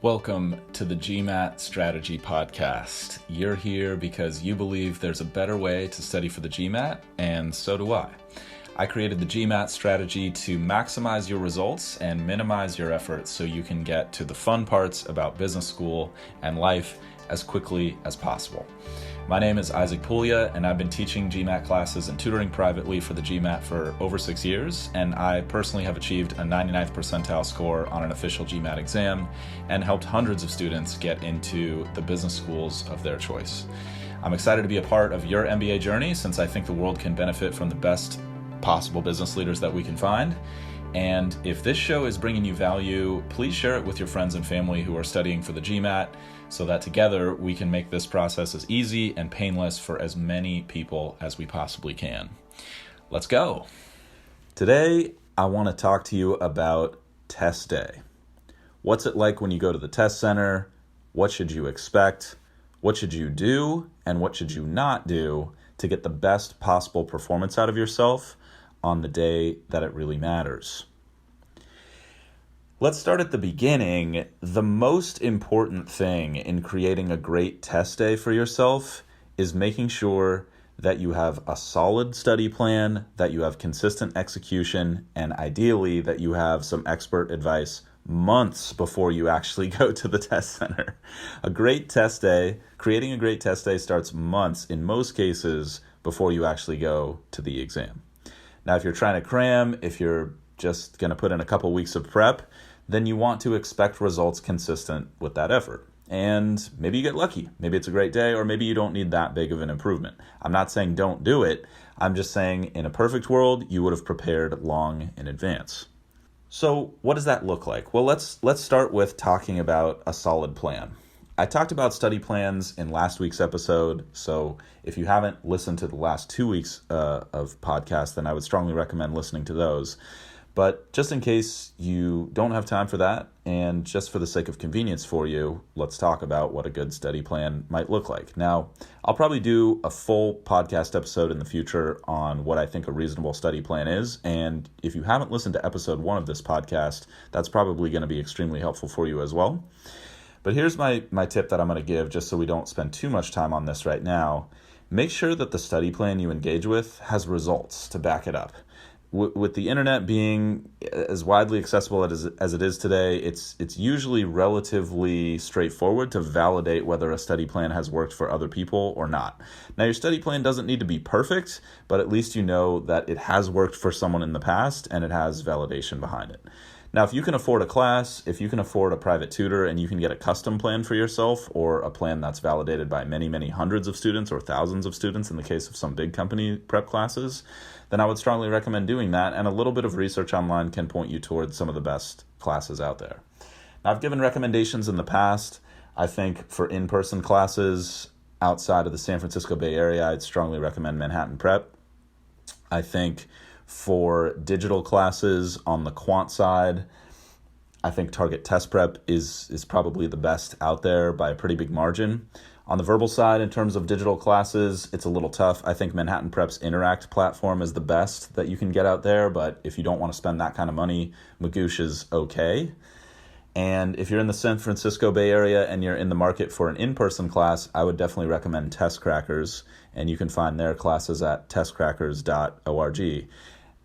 Welcome to the GMATstudy podcast. You're here because you believe there's a better way to study for the GMAT, and so do I. I created the GMATstudy to maximize your results and minimize your efforts so you can get to the fun parts about business school and life as quickly as possible. My name is Isaac Puglia, and I've been teaching GMAT classes and tutoring privately for the GMAT for over 6 years, and I personally have achieved a 99th percentile score on an official GMAT exam and helped hundreds of students get into the business schools of their choice. I'm excited to be a part of your MBA journey since I think the world can benefit from the best possible business leaders that we can find. And if this show is bringing you value, please share it with your friends and family who are studying for the GMAT so that together we can make this process as easy and painless for as many people as we possibly can. Let's go. Today, I want to talk to you about test day. What's it like when you go to the test center? What should you expect? What should you do? And what should you not do to get the best possible performance out of yourself on the day that it really matters? Let's start at the beginning. The most important thing in creating a great test day for yourself is making sure that you have a solid study plan, that you have consistent execution, and ideally that you have some expert advice months before you actually go to the test center. Creating a great test day starts months in most cases before you actually go to the exam. Now, if you're trying to cram, if you're just going to put in a couple weeks of prep, then you want to expect results consistent with that effort. And maybe you get lucky. Maybe it's a great day, or maybe you don't need that big of an improvement. I'm not saying don't do it. I'm just saying in a perfect world, you would have prepared long in advance. So what does that look like? Well, let's start with talking about a solid plan. I talked about study plans in last week's episode, so if you haven't listened to the last 2 weeks of podcasts, then I would strongly recommend listening to those. But just in case you don't have time for that, and just for the sake of convenience for you, let's talk about what a good study plan might look like. Now, I'll probably do a full podcast episode in the future on what I think a reasonable study plan is, and if you haven't listened to episode 1 of this podcast, that's probably going to be extremely helpful for you as well. But here's my tip that I'm going to give just so we don't spend too much time on this right now. Make sure that the study plan you engage with has results to back it up. With the internet being as widely accessible as it is today, it's usually relatively straightforward to validate whether a study plan has worked for other people or not. Now, your study plan doesn't need to be perfect, but at least you know that it has worked for someone in the past and it has validation behind it. Now, if you can afford a class, if you can afford a private tutor, and you can get a custom plan for yourself, or a plan that's validated by many, many hundreds of students or thousands of students in the case of some big company prep classes, then I would strongly recommend doing that, and a little bit of research online can point you towards some of the best classes out there. Now, I've given recommendations in the past. I think for in-person classes outside of the San Francisco Bay Area, I'd strongly recommend Manhattan Prep. I think for digital classes on the quant side, I think Target Test Prep is probably the best out there by a pretty big margin. On the verbal side, in terms of digital classes, it's a little tough. I think Manhattan Prep's Interact platform is the best that you can get out there, but if you don't want to spend that kind of money, Magoosh is okay. And if you're in the San Francisco Bay Area and you're in the market for an in-person class, I would definitely recommend Test Crackers, and you can find their classes at testcrackers.org.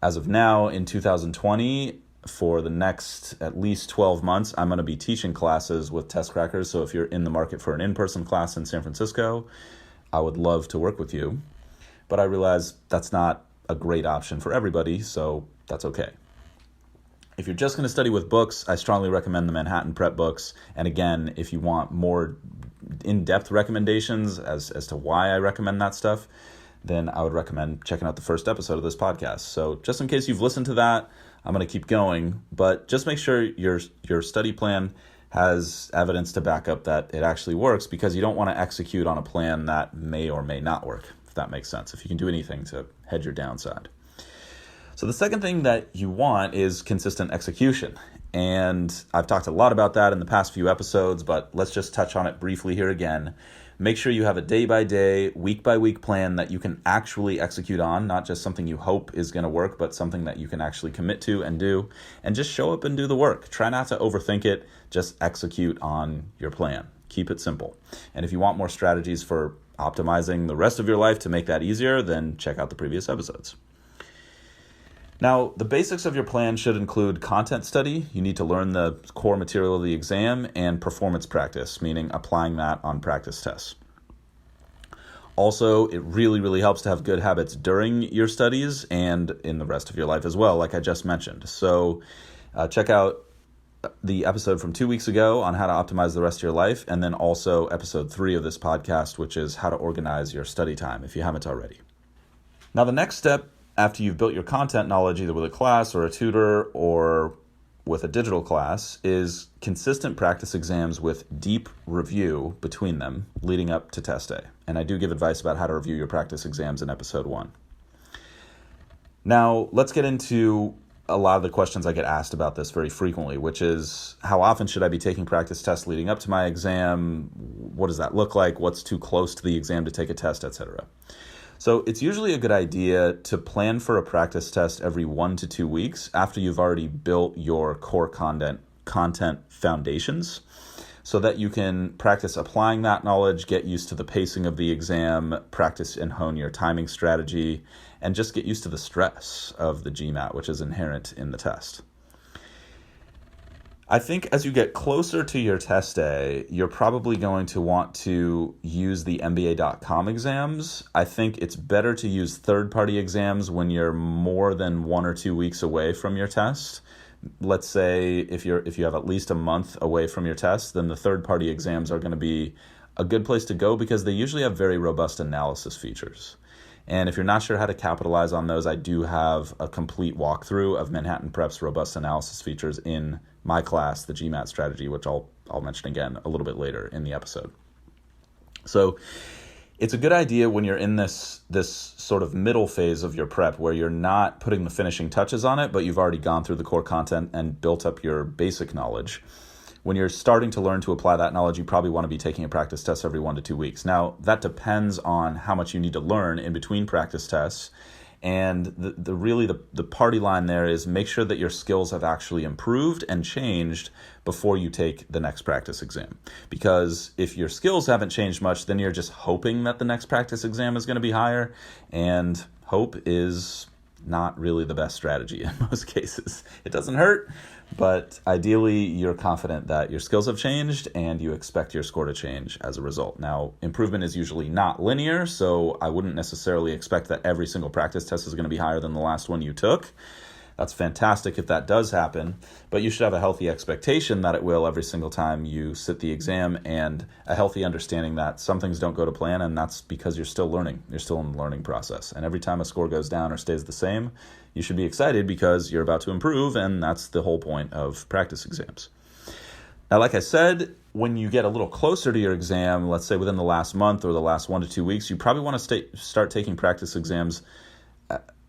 As of now, in 2020, for the next at least 12 months, I'm going to be teaching classes with Test Crackers. So if you're in the market for an in-person class in San Francisco, I would love to work with you. But I realize that's not a great option for everybody, so that's okay. If you're just going to study with books, I strongly recommend the Manhattan Prep books. And again, if you want more in-depth recommendations as to why I recommend that stuff, then I would recommend checking out the first episode of this podcast. So just in case you've listened to that, I'm going to keep going, but just make sure your study plan has evidence to back up that it actually works, because you don't want to execute on a plan that may or may not work, if that makes sense, if you can do anything to hedge your downside. So the second thing that you want is consistent execution. And I've talked a lot about that in the past few episodes, but let's just touch on it briefly here again. Make sure you have a day-by-day, week-by-week plan that you can actually execute on, not just something you hope is going to work, but something that you can actually commit to and do. And just show up and do the work. Try not to overthink it. Just execute on your plan. Keep it simple. And if you want more strategies for optimizing the rest of your life to make that easier, then check out the previous episodes. Now, the basics of your plan should include content study. You need to learn the core material of the exam, and performance practice, meaning applying that on practice tests. Also, it really, really helps to have good habits during your studies and in the rest of your life as well, like I just mentioned. So check out the episode from 2 weeks ago on how to optimize the rest of your life, and then also episode 3 of this podcast, which is how to organize your study time, if you haven't already. Now, the next step after you've built your content knowledge, either with a class or a tutor or with a digital class, is consistent practice exams with deep review between them leading up to test day. And I do give advice about how to review your practice exams in episode 1. Now, let's get into a lot of the questions I get asked about this very frequently, which is, how often should I be taking practice tests leading up to my exam? What does that look like? What's too close to the exam to take a test, etc.? So it's usually a good idea to plan for a practice test every 1 to 2 weeks after you've already built your core content foundations, so that you can practice applying that knowledge, get used to the pacing of the exam, practice and hone your timing strategy, and just get used to the stress of the GMAT, which is inherent in the test. I think as you get closer to your test day, you're probably going to want to use the MBA.com exams. I think it's better to use third-party exams when you're more than 1 or 2 weeks away from your test. Let's say if you have at least a month away from your test, then the third-party exams are going to be a good place to go because they usually have very robust analysis features. And if you're not sure how to capitalize on those, I do have a complete walkthrough of Manhattan Prep's robust analysis features in my class, the GMATstudy, which I'll mention again a little bit later in the episode. So it's a good idea when you're in this sort of middle phase of your prep where you're not putting the finishing touches on it, but you've already gone through the core content and built up your basic knowledge. When you're starting to learn to apply that knowledge, you probably want to be taking a practice test every 1 to 2 weeks. Now, that depends on how much you need to learn in between practice tests. And the party line there is make sure that your skills have actually improved and changed before you take the next practice exam. Because if your skills haven't changed much, then you're just hoping that the next practice exam is going to be higher. And hope is not really the best strategy in most cases. It doesn't hurt, but ideally you're confident that your skills have changed and you expect your score to change as a result. Now, improvement is usually not linear, so I wouldn't necessarily expect that every single practice test is going to be higher than the last one you took. That's fantastic if that does happen, but you should have a healthy expectation that it will every single time you sit the exam, and a healthy understanding that some things don't go to plan, and that's because you're still learning. You're still in the learning process. And every time a score goes down or stays the same, you should be excited because you're about to improve, and that's the whole point of practice exams. Now, like I said, when you get a little closer to your exam, let's say within the last month or the last 1 to 2 weeks, you probably want to start taking practice exams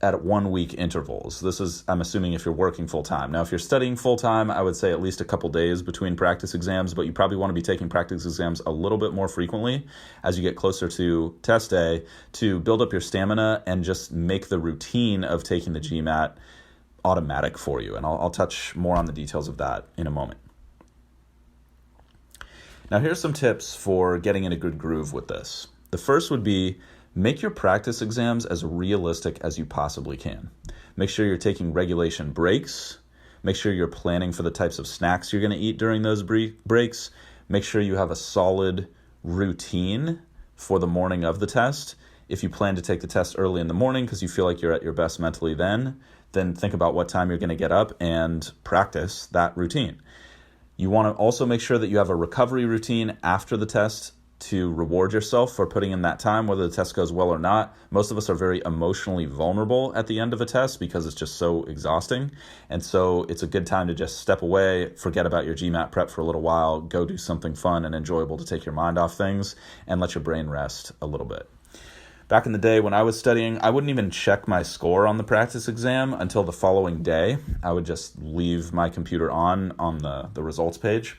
at 1 week intervals. This is, I'm assuming, if you're working full-time. Now, if you're studying full-time, I would say at least a couple days between practice exams, but you probably want to be taking practice exams a little bit more frequently as you get closer to test day to build up your stamina and just make the routine of taking the GMAT automatic for you. And I'll touch more on the details of that in a moment. Now, here's some tips for getting in a good groove with this. The first would be make your practice exams as realistic as you possibly can. Make sure you're taking regulation breaks. Make sure you're planning for the types of snacks you're going to eat during those breaks. Make sure you have a solid routine for the morning of the test. If you plan to take the test early in the morning because you feel like you're at your best mentally then think about what time you're going to get up and practice that routine. You want to also make sure that you have a recovery routine after the test to reward yourself for putting in that time, whether the test goes well or not. Most of us are very emotionally vulnerable at the end of a test because it's just so exhausting. And so it's a good time to just step away, forget about your GMAT prep for a little while, go do something fun and enjoyable to take your mind off things and let your brain rest a little bit. Back in the day when I was studying, I wouldn't even check my score on the practice exam until the following day. I would just leave my computer on the results page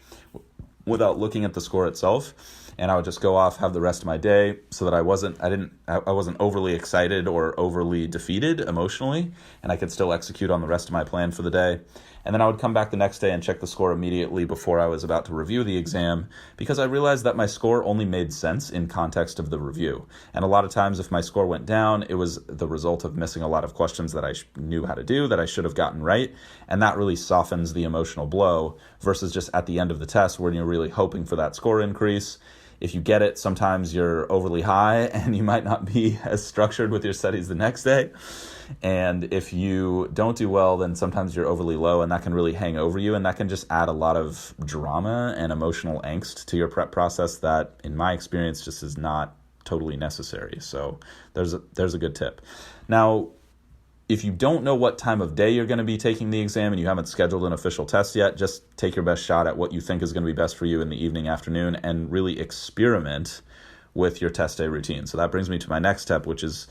without looking at the score itself. And I would just go off, have the rest of my day, so that I wasn't overly excited or overly defeated emotionally, and I could still execute on the rest of my plan for the day. And then I would come back the next day and check the score immediately before I was about to review the exam, because I realized that my score only made sense in context of the review. And a lot of times if my score went down, it was the result of missing a lot of questions that I knew how to do, that I should have gotten right. And that really softens the emotional blow versus just at the end of the test when you're really hoping for that score increase. If you get it, sometimes you're overly high and you might not be as structured with your studies the next day. And if you don't do well, then sometimes you're overly low, and that can really hang over you, and that can just add a lot of drama and emotional angst to your prep process that, in my experience, just is not totally necessary. So there's a good tip. Now, if you don't know what time of day you're going to be taking the exam and you haven't scheduled an official test yet, just take your best shot at what you think is going to be best for you in the evening, afternoon, and really experiment with your test day routine. So that brings me to my next step, which is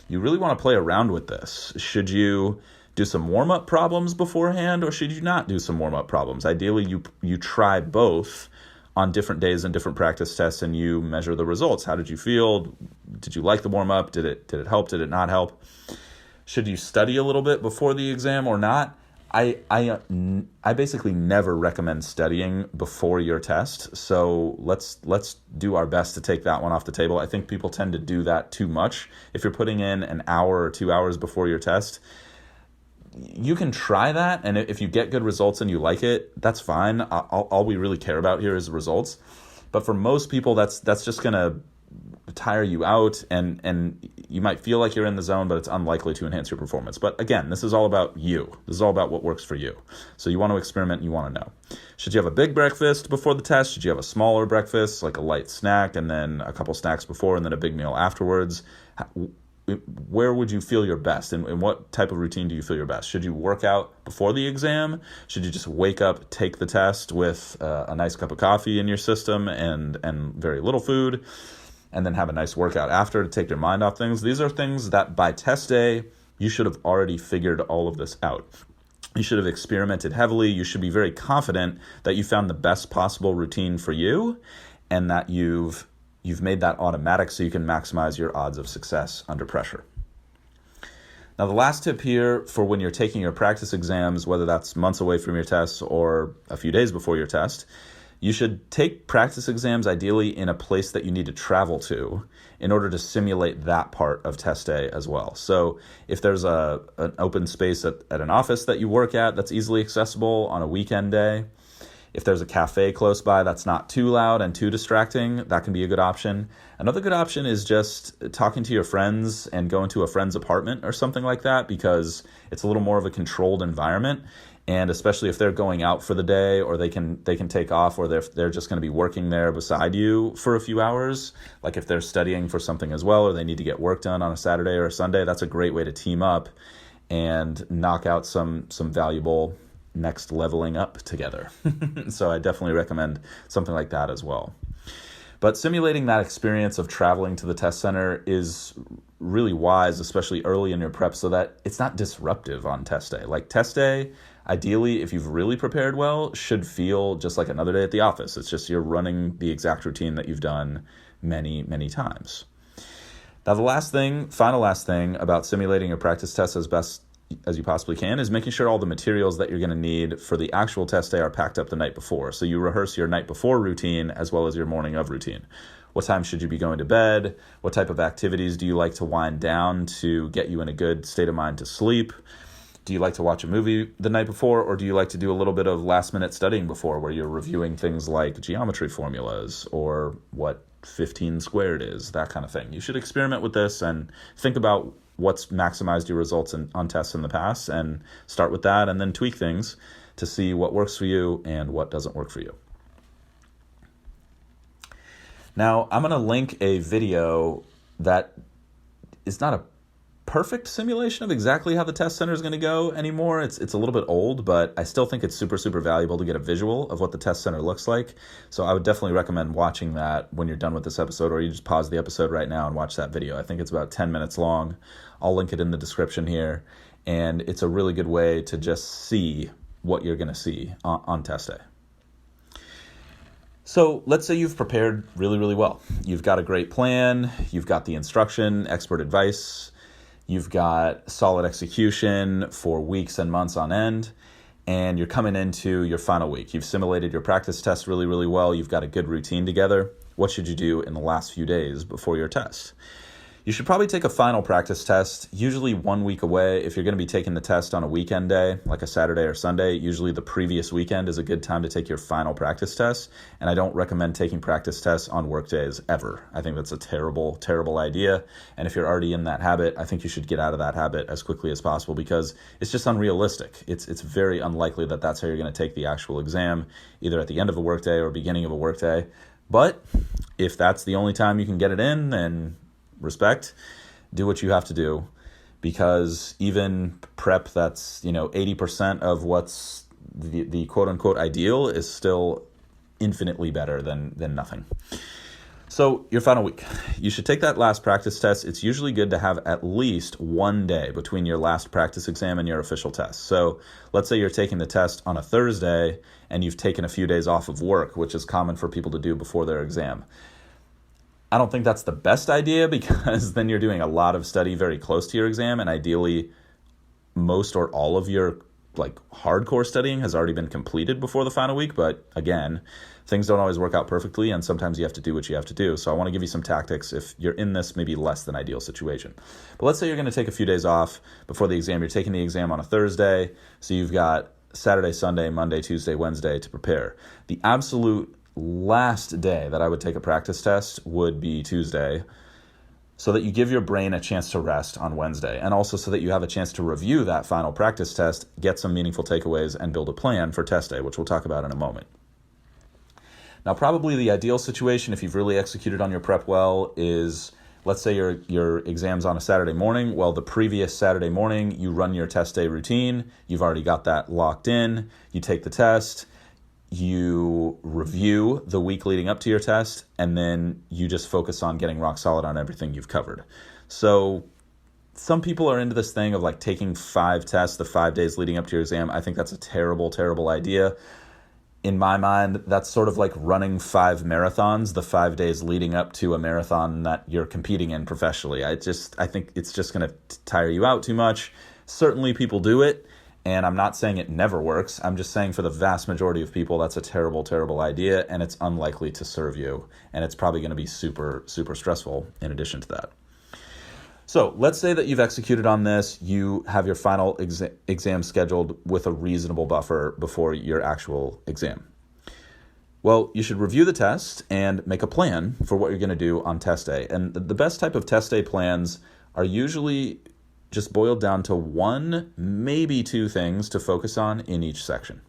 you really want to play around with this. Should you do some warm-up problems beforehand, or should you not do some warm-up problems? Ideally, you try both on different days and different practice tests, and you measure the results. How did you feel? Did you like the warm-up? Did it help? Did it not help? Should you study a little bit before the exam or not? I basically never recommend studying before your test, so let's do our best to take that one off the table. I think people tend to do that too much. If you're putting in an hour or 2 hours before your test, you can try that, and if you get good results and you like it, that's fine. All we really care about here is the results. But for most people, that's just going to tire you out, and you might feel like you're in the zone, but it's unlikely to enhance your performance. But again, this is all about you. This is all about what works for you. So you want to experiment, and you want to know. Should you have a big breakfast before the test? Should you have a smaller breakfast, like a light snack, and then a couple snacks before, and then a big meal afterwards? Where would you feel your best, and what type of routine do you feel your best? Should you work out before the exam? Should you just wake up, take the test with a nice cup of coffee in your system and very little food, and then have a nice workout after to take your mind off things? These are things that by test day, you should have already figured all of this out. You should have experimented heavily. You should be very confident that you found the best possible routine for you, and that you've made that automatic so you can maximize your odds of success under pressure. Now, the last tip here for when you're taking your practice exams, whether that's months away from your tests or a few days before your test, you should take practice exams ideally in a place that you need to travel to in order to simulate that part of test day as well. So if there's an open space at an office that you work at that's easily accessible on a weekend day, if there's a cafe close by that's not too loud and too distracting, that can be a good option. Another good option is just talking to your friends and going to a friend's apartment or something like that, because it's a little more of a controlled environment. And especially if they're going out for the day, or they can take off, or they're just going to be working there beside you for a few hours, like if they're studying for something as well, or they need to get work done on a Saturday or a Sunday, that's a great way to team up and knock out some valuable next leveling up together. So I definitely recommend something like that as well. But simulating that experience of traveling to the test center is really wise, especially early in your prep, so that it's not disruptive on test day. Like test day, ideally, if you've really prepared well, should feel just like another day at the office. It's just you're running the exact routine that you've done many, many times. Now, the final last thing about simulating your practice test as best as you possibly can is making sure all the materials that you're going to need for the actual test day are packed up the night before. So you rehearse your night before routine as well as your morning of routine. What time should you be going to bed? What type of activities do you like to wind down to get you in a good state of mind to sleep? Do you like to watch a movie the night before, or do you like to do a little bit of last-minute studying before, where you're reviewing things like geometry formulas or what 15 squared is, that kind of thing? You should experiment with this and think about what's maximized your results on tests in the past, and start with that, and then tweak things to see what works for you and what doesn't work for you. Now, I'm going to link a video that is not a perfect simulation of exactly how the test center is going to go anymore. It's a little bit old, but I still think it's super, super valuable to get a visual of what the test center looks like. So I would definitely recommend watching that when you're done with this episode, or you just pause the episode right now and watch that video. I think it's about 10 minutes long. I'll link it in the description here. And it's a really good way to just see what you're going to see on test day. So let's say you've prepared really, really well. You've got a great plan. You've got the instruction, expert advice. You've got solid execution for weeks and months on end, and you're coming into your final week. You've simulated your practice test really, really well. You've got a good routine together. What should you do in the last few days before your test? You should probably take a final practice test, usually 1 week away. If you're going to be taking the test on a weekend day, like a Saturday or Sunday, usually the previous weekend is a good time to take your final practice test. And I don't recommend taking practice tests on work days ever. I think that's a terrible, terrible idea. And if you're already in that habit, I think you should get out of that habit as quickly as possible, because it's just unrealistic. It's very unlikely that that's how you're going to take the actual exam, either at the end of a workday or beginning of a workday. But if that's the only time you can get it in, then respect, do what you have to do, because even prep that's 80% of what's the quote unquote ideal is still infinitely better than nothing. So your final week, you should take that last practice test. It's usually good to have at least 1 day between your last practice exam and your official test. So let's say you're taking the test on a Thursday and you've taken a few days off of work, which is common for people to do before their exam. I don't think that's the best idea, because then you're doing a lot of study very close to your exam, and ideally most or all of your hardcore studying has already been completed before the final week. But again, things don't always work out perfectly, and sometimes you have to do what you have to do. So I want to give you some tactics if you're in this maybe less than ideal situation. But let's say you're going to take a few days off before the exam. You're taking the exam on a Thursday, so you've got Saturday, Sunday, Monday, Tuesday, Wednesday to prepare. The absolute last day that I would take a practice test would be Tuesday, so that you give your brain a chance to rest on Wednesday, and also so that you have a chance to review that final practice test, get some meaningful takeaways, and build a plan for test day, which we'll talk about in a moment. Now, probably the ideal situation, if you've really executed on your prep well, is let's say your exam's on a Saturday morning. Well, the previous Saturday morning, you run your test day routine. You've already got that locked in. You take the test. You review the week leading up to your test, and then you just focus on getting rock solid on everything you've covered. So some people are into this thing of taking 5 tests the 5 days leading up to your exam. I think that's a terrible, terrible idea. In my mind, that's sort of like running 5 marathons the 5 days leading up to a marathon that you're competing in professionally. I think it's just going to tire you out too much. Certainly people do it. And I'm not saying it never works. I'm just saying for the vast majority of people, that's a terrible, terrible idea, and it's unlikely to serve you. And it's probably going to be super, super stressful in addition to that. So let's say that you've executed on this. You have your final exam scheduled with a reasonable buffer before your actual exam. Well, you should review the test and make a plan for what you're going to do on test day. And the best type of test day plans are usually just boiled down to 1, maybe 2 things to focus on in each section.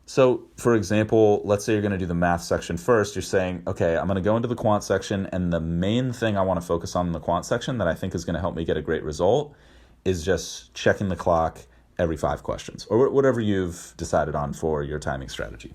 So, for example, let's say you're going to do the math section first. You're saying, okay, I'm going to go into the quant section, and the main thing I want to focus on in the quant section that I think is going to help me get a great result is just checking the clock every 5 questions, or whatever you've decided on for your timing strategy.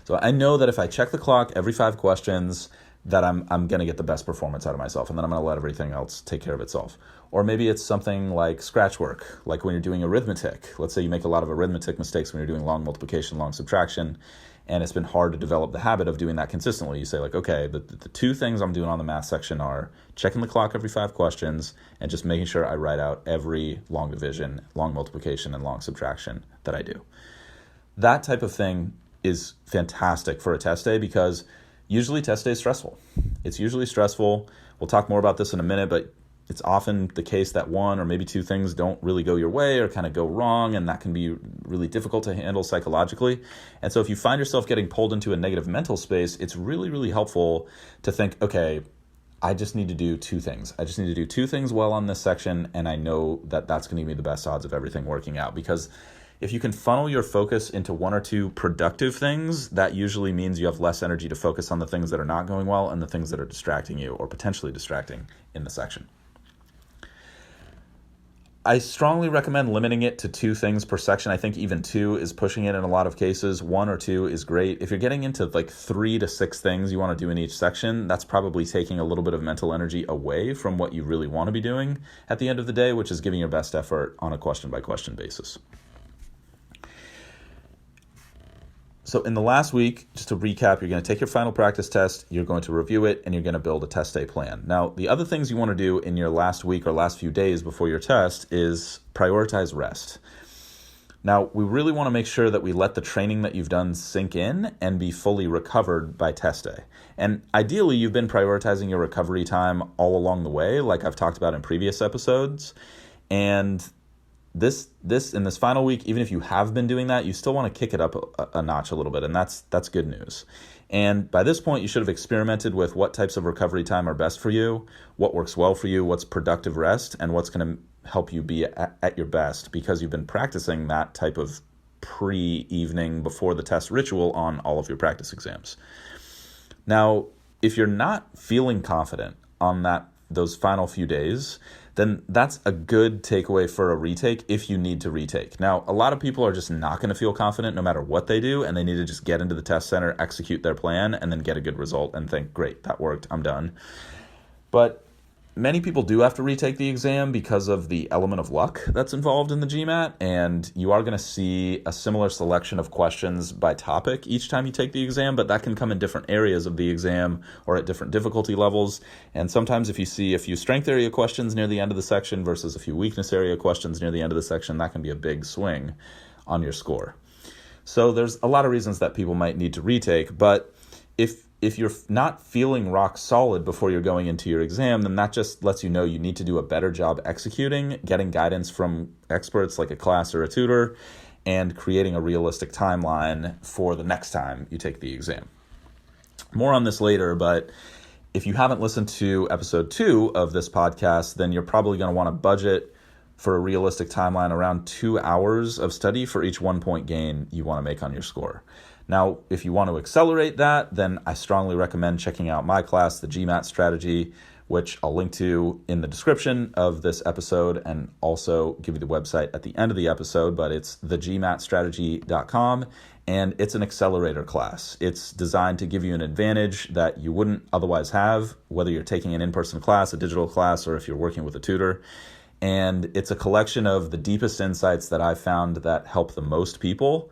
So I know that if I check the clock every 5 questions, that I'm going to get the best performance out of myself, and then I'm going to let everything else take care of itself. Or maybe it's something like scratch work, like when you're doing arithmetic. Let's say you make a lot of arithmetic mistakes when you're doing long multiplication, long subtraction, and it's been hard to develop the habit of doing that consistently. You say okay, the 2 things I'm doing on the math section are checking the clock every 5 questions and just making sure I write out every long division, long multiplication, and long subtraction that I do. That type of thing is fantastic for a test day, because usually test day is stressful. It's usually stressful. We'll talk more about this in a minute, but it's often the case that 1 or maybe 2 things don't really go your way or kind of go wrong, and that can be really difficult to handle psychologically. And so if you find yourself getting pulled into a negative mental space, it's really, really helpful to think, okay, I just need to do 2 things. I just need to do 2 things well on this section, and I know that that's going to give me the best odds of everything working out. Because if you can funnel your focus into 1 or 2 productive things, that usually means you have less energy to focus on the things that are not going well and the things that are distracting you or potentially distracting in the section. I strongly recommend limiting it to 2 things per section. I think even 2 is pushing it in a lot of cases. 1 or 2 is great. If you're getting into like 3 to 6 things you want to do in each section, that's probably taking a little bit of mental energy away from what you really want to be doing at the end of the day, which is giving your best effort on a question-by-question basis. So in the last week, just to recap, you're going to take your final practice test, you're going to review it, and you're going to build a test day plan. Now, the other things you want to do in your last week or last few days before your test is prioritize rest. Now, we really want to make sure that we let the training that you've done sink in and be fully recovered by test day. And ideally, you've been prioritizing your recovery time all along the way, like I've talked about in previous episodes. And this in this final week, even if you have been doing that, you still want to kick it up a notch a little bit, and that's good news. And by this point, you should have experimented with what types of recovery time are best for you, what works well for you, what's productive rest, and what's going to help you be at your best, because you've been practicing that type of pre-evening before the test ritual on all of your practice exams. Now, if you're not feeling confident on those final few days, then that's a good takeaway for a retake if you need to retake. Now, a lot of people are just not going to feel confident no matter what they do, and they need to just get into the test center, execute their plan, and then get a good result and think, great, that worked, I'm done. But many people do have to retake the exam because of the element of luck that's involved in the GMAT, and you are going to see a similar selection of questions by topic each time you take the exam, but that can come in different areas of the exam or at different difficulty levels. And sometimes if you see a few strength area questions near the end of the section versus a few weakness area questions near the end of the section, that can be a big swing on your score. So there's a lot of reasons that people might need to retake, but if you're not feeling rock solid before you're going into your exam, then that just lets you know you need to do a better job executing, getting guidance from experts like a class or a tutor, and creating a realistic timeline for the next time you take the exam. More on this later, but if you haven't listened to episode 2 of this podcast, then you're probably going to want to budget for a realistic timeline around 2 hours of study for each 1 point gain you want to make on your score. Now, if you want to accelerate that, then I strongly recommend checking out my class, the GMATstudy, which I'll link to in the description of this episode and also give you the website at the end of the episode, but it's thegmatstrategy.com, and it's an accelerator class. It's designed to give you an advantage that you wouldn't otherwise have, whether you're taking an in-person class, a digital class, or if you're working with a tutor. And it's a collection of the deepest insights that I've found that help the most people,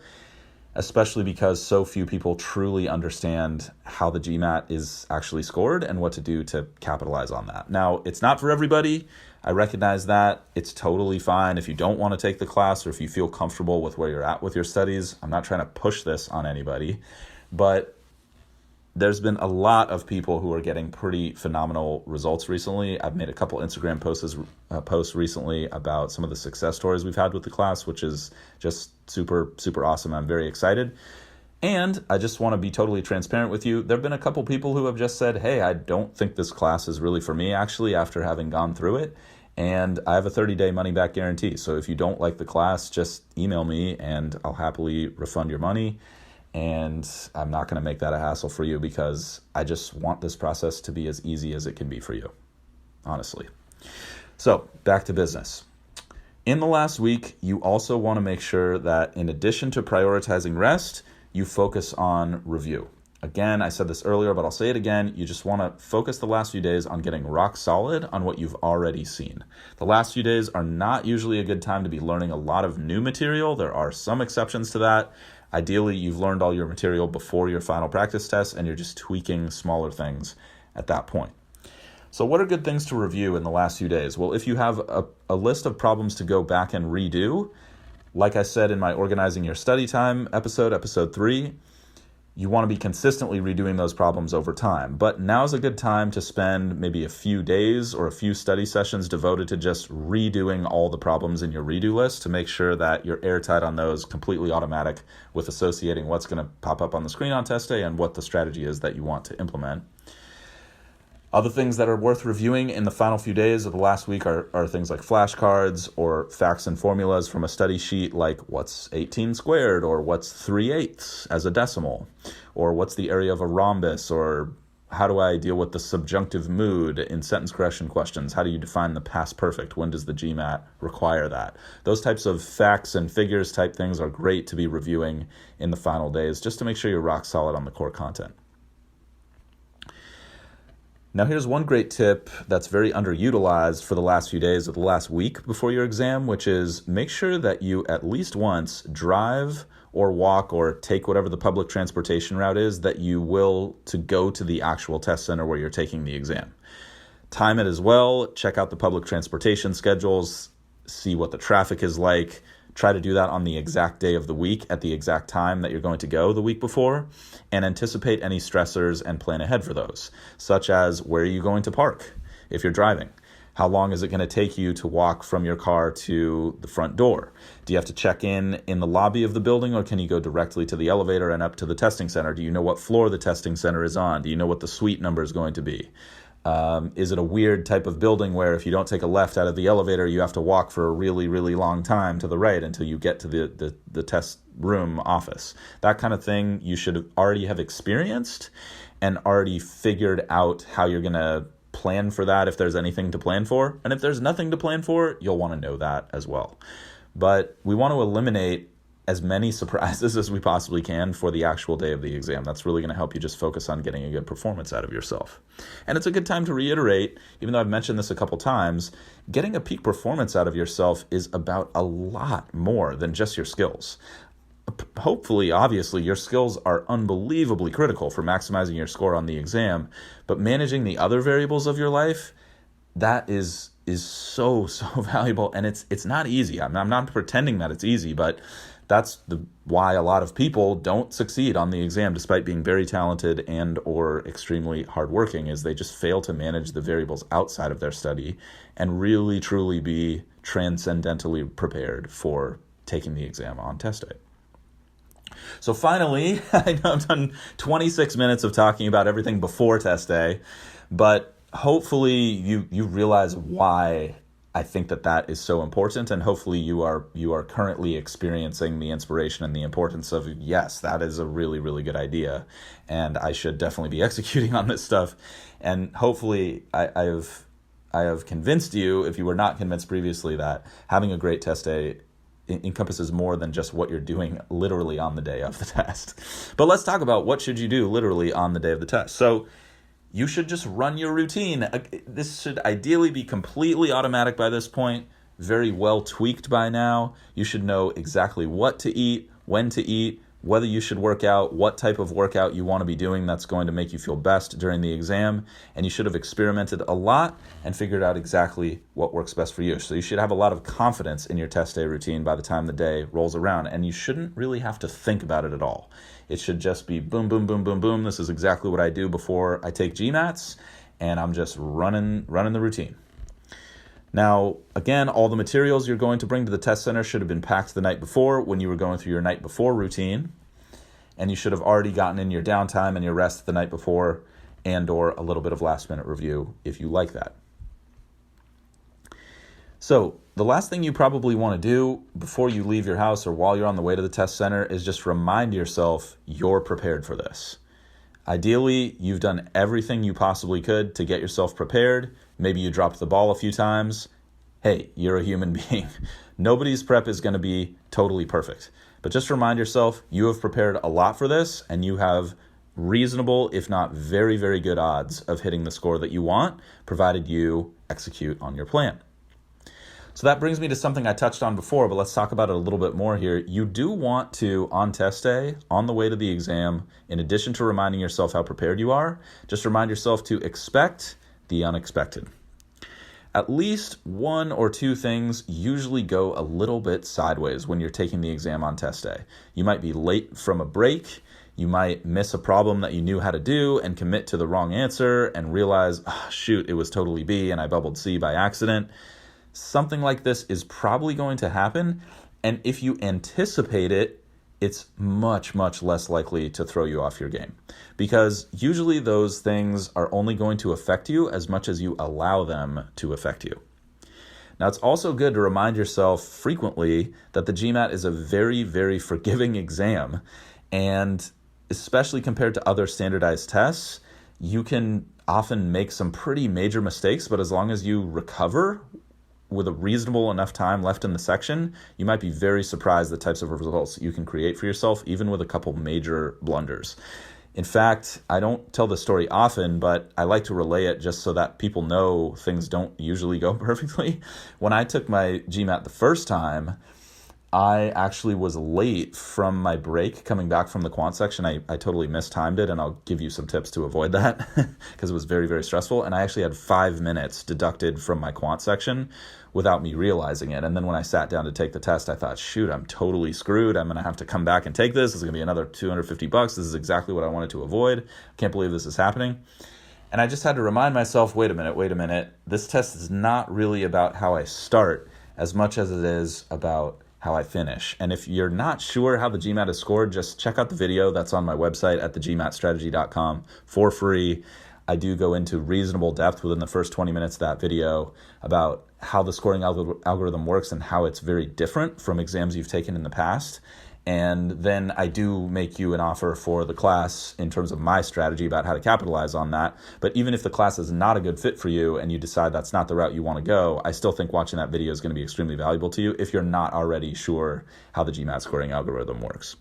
especially because so few people truly understand how the GMAT is actually scored and what to do to capitalize on that. Now, it's not for everybody. I recognize that. It's totally fine if you don't want to take the class or if you feel comfortable with where you're at with your studies. I'm not trying to push this on anybody, but there's been a lot of people who are getting pretty phenomenal results recently. I've made a couple Instagram posts recently about some of the success stories we've had with the class, which is just super, super awesome. I'm very excited. And I just want to be totally transparent with you. There have been a couple people who have just said, hey, I don't think this class is really for me, actually, after having gone through it. And I have a 30-day money-back guarantee. So if you don't like the class, just email me and I'll happily refund your money. And I'm not going to make that a hassle for you because I just want this process to be as easy as it can be for you, honestly. So back to business. In the last week, you also want to make sure that in addition to prioritizing rest, you focus on review. Again, I said this earlier, but I'll say it again. You just want to focus the last few days on getting rock solid on what you've already seen. The last few days are not usually a good time to be learning a lot of new material. There are some exceptions to that. Ideally, you've learned all your material before your final practice test, and you're just tweaking smaller things at that point. So what are good things to review in the last few days? Well, if you have a list of problems to go back and redo, like I said in my Organizing Your Study Time episode 3, you want to be consistently redoing those problems over time. But now's a good time to spend maybe a few days or a few study sessions devoted to just redoing all the problems in your redo list to make sure that you're airtight on those, completely automatic with associating what's going to pop up on the screen on test day and what the strategy is that you want to implement. Other things that are worth reviewing in the final few days of the last week are things like flashcards or facts and formulas from a study sheet, like what's 18 squared or what's 3/8 as a decimal, or what's the area of a rhombus, or How do I deal with the subjunctive mood in sentence correction questions? How do you define the past perfect? When does the GMAT require that? Those types of facts and figures type things are great to be reviewing in the final days, just to make sure you're rock solid on the core content. Now, here's one great tip that's very underutilized for the last few days or the last week before your exam, which is make sure that you at least once drive or walk or take whatever the public transportation route is that you will to go to the actual test center where you're taking the exam. Time it as well. Check out the public transportation schedules, see what the traffic is like. Try to do that on the exact day of the week at the exact time that you're going to go the week before, and anticipate any stressors and plan ahead for those, such as where are you going to park if you're driving? How long is it going to take you to walk from your car to the front door? Do you have to check in the lobby of the building, or can you go directly to the elevator and up to the testing center? Do you know what floor the testing center is on? Do you know what the suite number is going to be? Is it a weird type of building where if you don't take a left out of the elevator, you have to walk for a really, really long time to the right until you get to the test room office? That kind of thing you should already have experienced and already figured out how you're going to plan for that if there's anything to plan for. And if there's nothing to plan for, you'll want to know that as well. But we want to eliminate as many surprises as we possibly can for the actual day of the exam. That's really going to help you just focus on getting a good performance out of yourself. And it's a good time to reiterate, even though I've mentioned this a couple times, getting a peak performance out of yourself is about a lot more than just your skills. Hopefully, obviously, your skills are unbelievably critical for maximizing your score on the exam, but managing the other variables of your life, that is so valuable, and it's not easy. I'm not pretending that it's easy, but that's why a lot of people don't succeed on the exam despite being very talented and or extremely hardworking, is they just fail to manage the variables outside of their study and really truly be transcendentally prepared for taking the exam on test day. So finally, I know I've done 26 minutes of talking about everything before test day, but hopefully you realize why I think that is so important, and hopefully you are currently experiencing the inspiration and the importance of, yes, that is a really, really good idea, and I should definitely be executing on this stuff. And hopefully I have convinced you, if you were not convinced previously, that having a great test day encompasses more than just what you're doing literally on the day of the test. But let's talk about what should you do literally on the day of the test. So you should just run your routine. This should ideally be completely automatic by this point, very well tweaked by now. You should know exactly what to eat, when to eat, whether you should work out, what type of workout you want to be doing that's going to make you feel best during the exam. And you should have experimented a lot and figured out exactly what works best for you. So you should have a lot of confidence in your test day routine by the time the day rolls around. And you shouldn't really have to think about it at all. It should just be boom, boom, boom, boom, boom. This is exactly what I do before I take GMATs, and I'm just running the routine. Now, again, all the materials you're going to bring to the test center should have been packed the night before when you were going through your night before routine, and you should have already gotten in your downtime and your rest the night before, and or a little bit of last-minute review if you like that. So the last thing you probably want to do before you leave your house or while you're on the way to the test center is just remind yourself you're prepared for this. Ideally, you've done everything you possibly could to get yourself prepared. Maybe you dropped the ball a few times. Hey, you're a human being. Nobody's prep is going to be totally perfect. But just remind yourself you have prepared a lot for this, and you have reasonable, if not very, very good odds of hitting the score that you want, provided you execute on your plan. So that brings me to something I touched on before, but let's talk about it a little bit more here. You do want to, on test day, on the way to the exam, in addition to reminding yourself how prepared you are, just remind yourself to expect the unexpected. At least one or two things usually go a little bit sideways when you're taking the exam on test day. You might be late from a break. You might miss a problem that you knew how to do and commit to the wrong answer and realize, shoot, it was totally B and I bubbled C by accident. Something like this is probably going to happen, and if you anticipate it, it's much, much less likely to throw you off your game, because usually those things are only going to affect you as much as you allow them to affect you. Now, it's also good to remind yourself frequently that the GMAT is a very, very forgiving exam, and especially compared to other standardized tests, you can often make some pretty major mistakes, but as long as you recover with a reasonable enough time left in the section, you might be very surprised the types of results you can create for yourself, even with a couple major blunders. In fact, I don't tell this story often, but I like to relay it just so that people know things don't usually go perfectly. When I took my GMAT the first time, I actually was late from my break coming back from the quant section. I totally mistimed it, and I'll give you some tips to avoid that because it was very, very stressful. And I actually had 5 minutes deducted from my quant section without me realizing it. And then when I sat down to take the test, I thought, shoot, I'm totally screwed. I'm going to have to come back and take this. It's going to be another $250. This is exactly what I wanted to avoid. I can't believe this is happening. And I just had to remind myself, wait a minute. This test is not really about how I start as much as it is about how I finish. And if you're not sure how the GMAT is scored, just check out the video that's on my website at thegmatstrategy.com for free. I do go into reasonable depth within the first 20 minutes of that video about how the scoring algorithm works and how it's very different from exams you've taken in the past. And then I do make you an offer for the class in terms of my strategy about how to capitalize on that. But even if the class is not a good fit for you and you decide that's not the route you want to go, I still think watching that video is going to be extremely valuable to you if you're not already sure how the GMAT scoring algorithm works.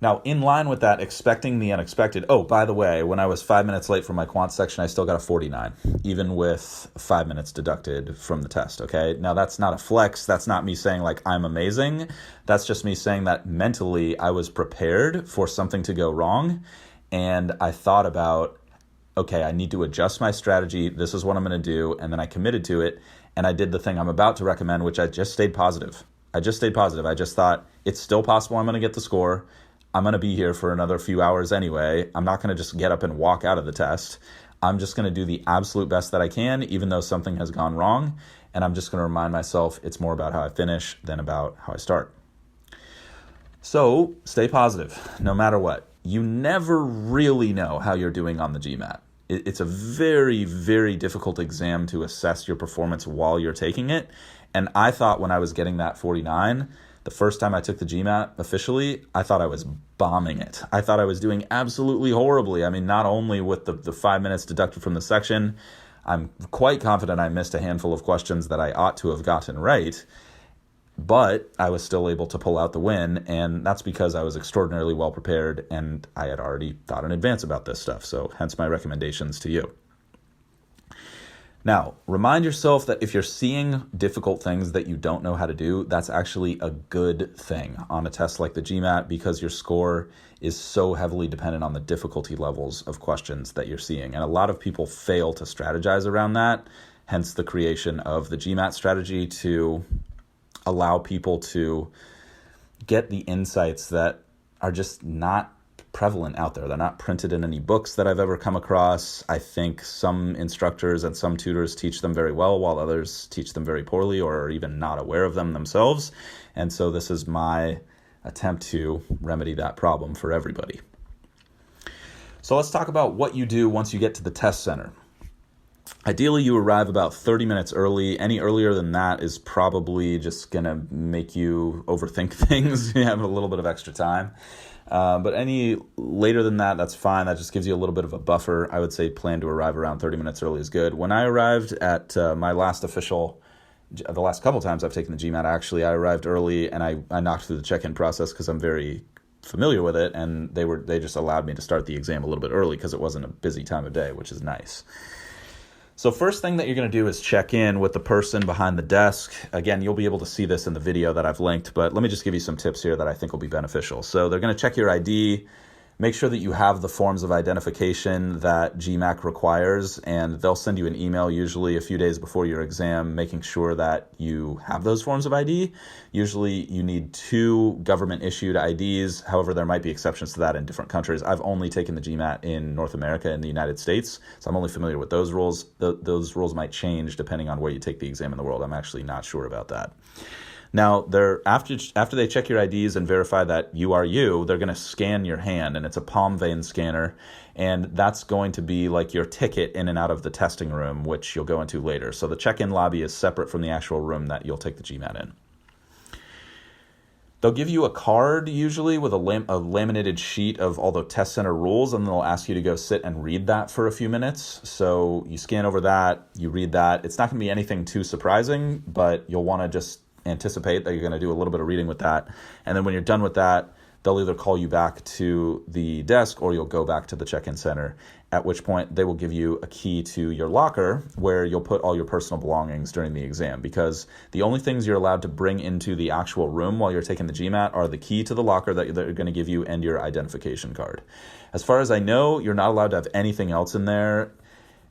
Now, in line with that, expecting the unexpected. Oh, by the way, when I was 5 minutes late from my quant section, I still got a 49, even with 5 minutes deducted from the test, okay? Now, that's not a flex. That's not me saying, like, I'm amazing. That's just me saying that mentally I was prepared for something to go wrong, and I thought about, okay, I need to adjust my strategy. This is what I'm going to do, and then I committed to it, and I did the thing I'm about to recommend, which I just stayed positive. I just thought, it's still possible I'm going to get the score. I'm going to be here for another few hours anyway. I'm not going to just get up and walk out of the test. I'm just going to do the absolute best that I can, even though something has gone wrong. And I'm just going to remind myself it's more about how I finish than about how I start. So stay positive, no matter what. You never really know how you're doing on the GMAT. It's a very, very difficult exam to assess your performance while you're taking it. And I thought when I was getting that 49, the first time I took the GMAT officially, I thought I was bombing it. I thought I was doing absolutely horribly. I mean, not only with the 5 minutes deducted from the section, I'm quite confident I missed a handful of questions that I ought to have gotten right, but I was still able to pull out the win, and that's because I was extraordinarily well prepared, and I had already thought in advance about this stuff, so hence my recommendations to you. Now, remind yourself that if you're seeing difficult things that you don't know how to do, that's actually a good thing on a test like the GMAT because your score is so heavily dependent on the difficulty levels of questions that you're seeing. And a lot of people fail to strategize around that, hence the creation of the GMAT strategy to allow people to get the insights that are just not prevalent out there. They're not printed in any books that I've ever come across. I think some instructors and some tutors teach them very well, while others teach them very poorly or are even not aware of them themselves. And so this is my attempt to remedy that problem for everybody. So let's talk about what you do once you get to the test center. Ideally, you arrive about 30 minutes early. Any earlier than that is probably just going to make you overthink things. You have a little bit of extra time. But any later than that, that's fine. That just gives you a little bit of a buffer. I would say plan to arrive around 30 minutes early is good. When I arrived at my last the last couple times I've taken the GMAT, actually, I arrived early and I knocked through the check-in process because I'm very familiar with it. And they just allowed me to start the exam a little bit early because it wasn't a busy time of day, which is nice. So first thing that you're going to do is check in with the person behind the desk. Again, you'll be able to see this in the video that I've linked, but let me just give you some tips here that I think will be beneficial. So they're going to check your ID, make sure that you have the forms of identification that GMAT requires, and they'll send you an email usually a few days before your exam making sure that you have those forms of ID. Usually you need 2 government-issued IDs. However, there might be exceptions to that in different countries. I've only taken the GMAT in North America and the United States, so I'm only familiar with those rules. Those rules might change depending on where you take the exam in the world. I'm actually not sure about that. Now, after they check your IDs and verify that you are you, they're going to scan your hand, and it's a palm vein scanner, and that's going to be like your ticket in and out of the testing room, which you'll go into later. So the check-in lobby is separate from the actual room that you'll take the GMAT in. They'll give you a card usually with a laminated sheet of all the test center rules, and they'll ask you to go sit and read that for a few minutes. So you scan over that, you read that. It's not going to be anything too surprising, but you'll want to just anticipate that you're going to do a little bit of reading with that. And then when you're done with that, they'll either call you back to the desk or you'll go back to the check-in center, at which point they will give you a key to your locker where you'll put all your personal belongings during the exam, because the only things you're allowed to bring into the actual room while you're taking the GMAT are the key to the locker that they're going to give you and your identification card. As far as I know, you're not allowed to have anything else in there.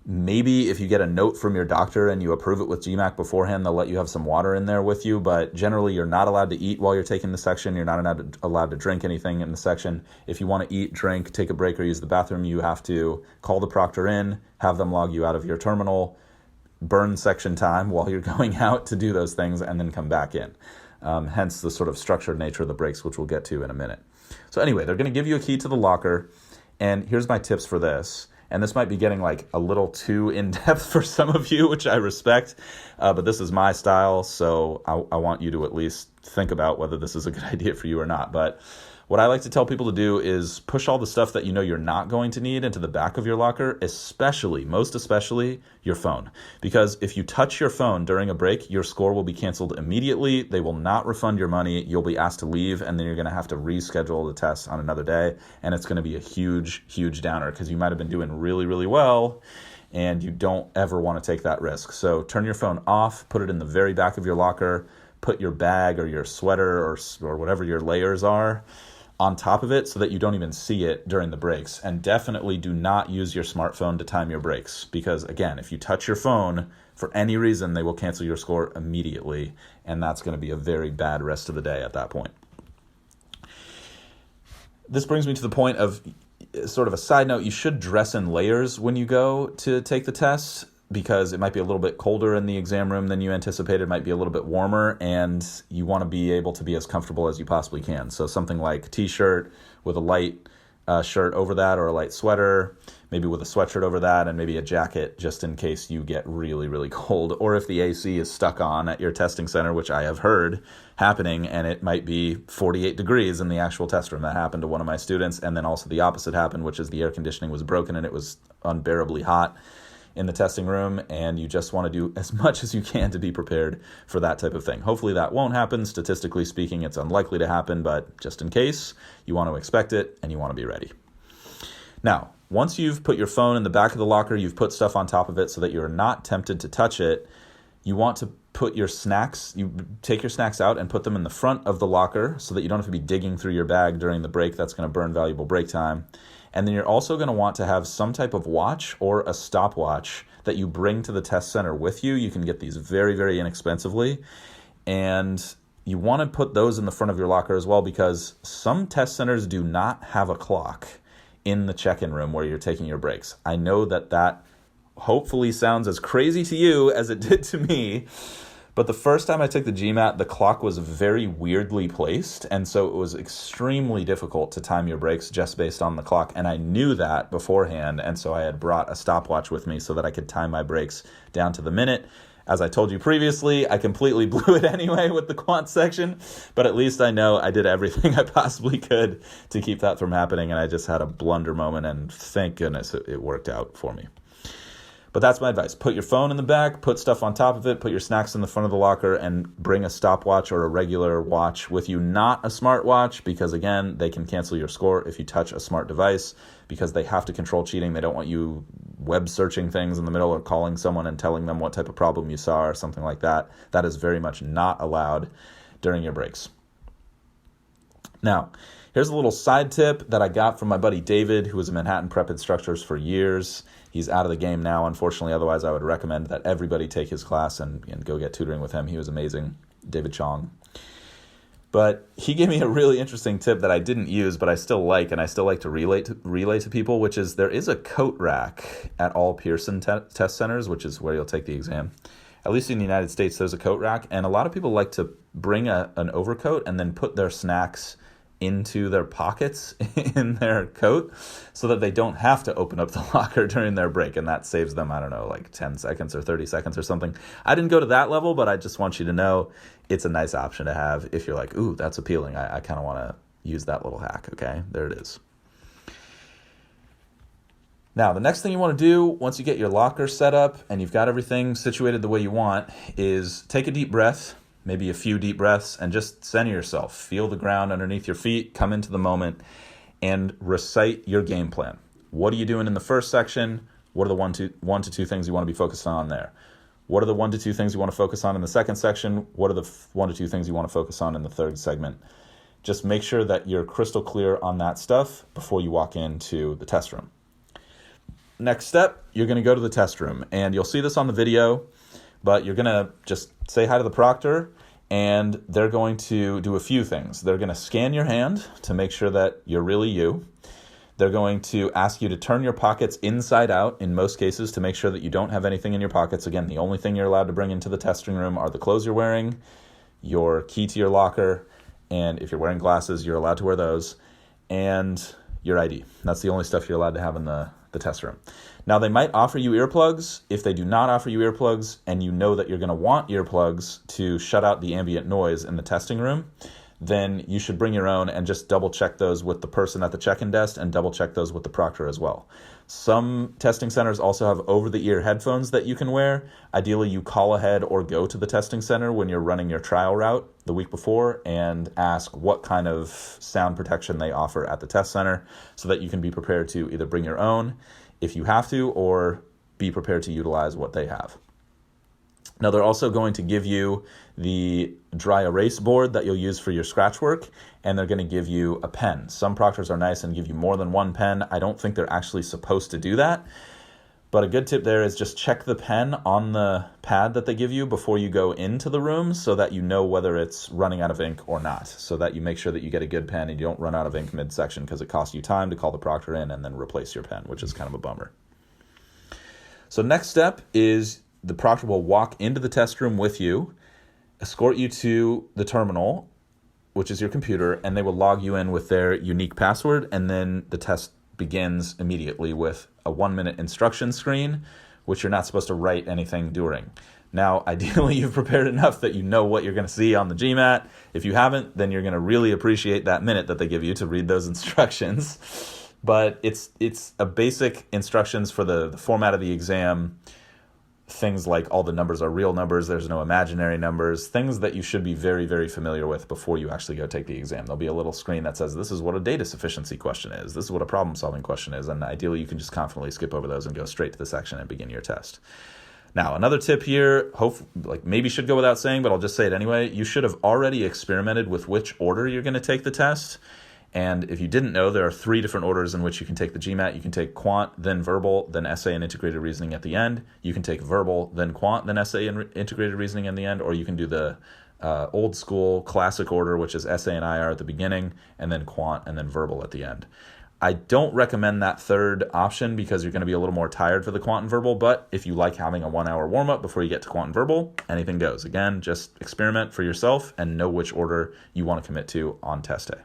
Maybe if you get a note from your doctor and you approve it with GMAT beforehand, they'll let you have some water in there with you. But generally, you're not allowed to eat while you're taking the section. You're not allowed to drink anything in the section. If you want to eat, drink, take a break, or use the bathroom, you have to call the proctor in, have them log you out of your terminal, burn section time while you're going out to do those things, and then come back in. Hence the sort of structured nature of the breaks, which we'll get to in a minute. So anyway, they're going to give you a key to the locker. And here's my tips for this. And this might be getting like a little too in-depth for some of you, which I respect, but this is my style, so I want you to at least think about whether this is a good idea for you or not. But what I like to tell people to do is push all the stuff that you know you're not going to need into the back of your locker, most especially your phone. Because if you touch your phone during a break, your score will be canceled immediately. They will not refund your money. You'll be asked to leave, and then you're going to have to reschedule the test on another day. And it's going to be a huge, huge downer because you might have been doing really, really well, and you don't ever want to take that risk. So turn your phone off, put it in the very back of your locker, put your bag or your sweater or whatever your layers are on top of it so that you don't even see it during the breaks. And definitely do not use your smartphone to time your breaks, because again, if you touch your phone for any reason, they will cancel your score immediately, and that's going to be a very bad rest of the day at that point. This brings me to the point of sort of a side note. You should dress in layers when you go to take the test, because it might be a little bit colder in the exam room than you anticipated, might be a little bit warmer, and you want to be able to be as comfortable as you possibly can. So something like t-shirt with a light shirt over that, or a light sweater, maybe with a sweatshirt over that, and maybe a jacket just in case you get really, really cold. Or if the AC is stuck on at your testing center, which I have heard happening, and it might be 48 degrees in the actual test room. That happened to one of my students, and then also the opposite happened, which is the air conditioning was broken and it was unbearably hot in the testing room, and you just want to do as much as you can to be prepared for that type of thing. Hopefully that won't happen. Statistically speaking, it's unlikely to happen, but just in case, you want to expect it and you want to be ready. Now, once you've put your phone in the back of the locker, you've put stuff on top of it so that you're not tempted to touch it, you want to put your snacks, you take your snacks out and put them in the front of the locker so that you don't have to be digging through your bag during the break. That's going to burn valuable break time. And then you're also going to want to have some type of watch or a stopwatch that you bring to the test center with you. You can get these very, very inexpensively. And you want to put those in the front of your locker as well, because some test centers do not have a clock in the check-in room where you're taking your breaks. I know that hopefully sounds as crazy to you as it did to me. But the first time I took the GMAT, the clock was very weirdly placed, and so it was extremely difficult to time your breaks just based on the clock, and I knew that beforehand, and so I had brought a stopwatch with me so that I could time my breaks down to the minute. As I told you previously, I completely blew it anyway with the quant section, but at least I know I did everything I possibly could to keep that from happening, and I just had a blunder moment, and thank goodness it worked out for me. But that's my advice. Put your phone in the back, put stuff on top of it, put your snacks in the front of the locker, and bring a stopwatch or a regular watch with you, not a smartwatch, because again, they can cancel your score if you touch a smart device, because they have to control cheating. They don't want you web searching things in the middle or calling someone and telling them what type of problem you saw or something like that. That is very much not allowed during your breaks. Now, here's a little side tip that I got from my buddy David, who was a Manhattan Prep instructor for years. He's out of the game now, unfortunately. Otherwise, I would recommend that everybody take his class and go get tutoring with him. He was amazing, David Chong. But he gave me a really interesting tip that I didn't use, but I still like, and I still like to relay to people, which is there is a coat rack at all Pearson test centers, which is where you'll take the exam. At least in the United States, there's a coat rack, and a lot of people like to bring an overcoat and then put their snacks into their pockets in their coat so that they don't have to open up the locker during their break. And that saves them, I don't know, like 10 seconds or 30 seconds or something. I didn't go to that level, but I just want you to know it's a nice option to have if you're like, ooh, that's appealing. I kind of want to use that little hack. Okay, there it is. Now, the next thing you want to do once you get your locker set up and you've got everything situated the way you want is take a deep breath, maybe a few deep breaths, and just center yourself. Feel the ground underneath your feet, come into the moment, and recite your game plan. What are you doing in the first section? What are the one to two things you want to be focused on there? What are the 1 to 2 things you want to focus on in the second section? What are the 1 to 2 things you want to focus on in the third segment? Just make sure that you're crystal clear on that stuff before you walk into the test room. Next step, you're going to go to the test room, and you'll see this on the video, but you're going to just say hi to the proctor, and they're going to do a few things. They're going to scan your hand to make sure that you're really you. They're going to ask you to turn your pockets inside out in most cases to make sure that you don't have anything in your pockets. Again, the only thing you're allowed to bring into the testing room are the clothes you're wearing, your key to your locker, and if you're wearing glasses, you're allowed to wear those, and your ID. That's the only stuff you're allowed to have in the test room. Now, they might offer you earplugs. If they do not offer you earplugs and you know that you're going to want earplugs to shut out the ambient noise in the testing room, then you should bring your own and just double check those with the person at the check-in desk and double check those with the proctor as well. Some testing centers also have over-the-ear headphones that you can wear. Ideally, you call ahead or go to the testing center when you're running your trial route the week before and ask what kind of sound protection they offer at the test center so that you can be prepared to either bring your own if you have to or be prepared to utilize what they have. Now, they're also going to give you the dry erase board that you'll use for your scratch work, and they're going to give you a pen. Some proctors are nice and give you more than one pen. I don't think they're actually supposed to do that, but a good tip there is just check the pen on the pad that they give you before you go into the room so that you know whether it's running out of ink or not, so that you make sure that you get a good pen and you don't run out of ink mid-section because it costs you time to call the proctor in and then replace your pen, which is kind of a bummer. So next step is the proctor will walk into the test room with you, escort you to the terminal, which is your computer, and they will log you in with their unique password, and then the test begins immediately with a 1-minute instruction screen, which you're not supposed to write anything during. Now, ideally, you've prepared enough that you know what you're going to see on the GMAT. If you haven't, then you're going to really appreciate that minute that they give you to read those instructions. But it's a basic instructions for the format of the exam. Things like all the numbers are real numbers, there's no imaginary numbers, things that you should be very, very familiar with before you actually go take the exam. There'll be a little screen that says, this is what a data sufficiency question is, this is what a problem-solving question is, and ideally you can just confidently skip over those and go straight to the section and begin your test. Now, another tip here, maybe should go without saying, but I'll just say it anyway, you should have already experimented with which order you're going to take the test. And if you didn't know, there are 3 different orders in which you can take the GMAT. You can take quant, then verbal, then essay and integrated reasoning at the end. You can take verbal, then quant, then essay and integrated reasoning in the end. Or you can do the old school classic order, which is essay and IR at the beginning, and then quant, and then verbal at the end. I don't recommend that third option because you're going to be a little more tired for the quant and verbal, but if you like having a 1-hour warm-up before you get to quant and verbal, anything goes. Again, just experiment for yourself and know which order you want to commit to on test day.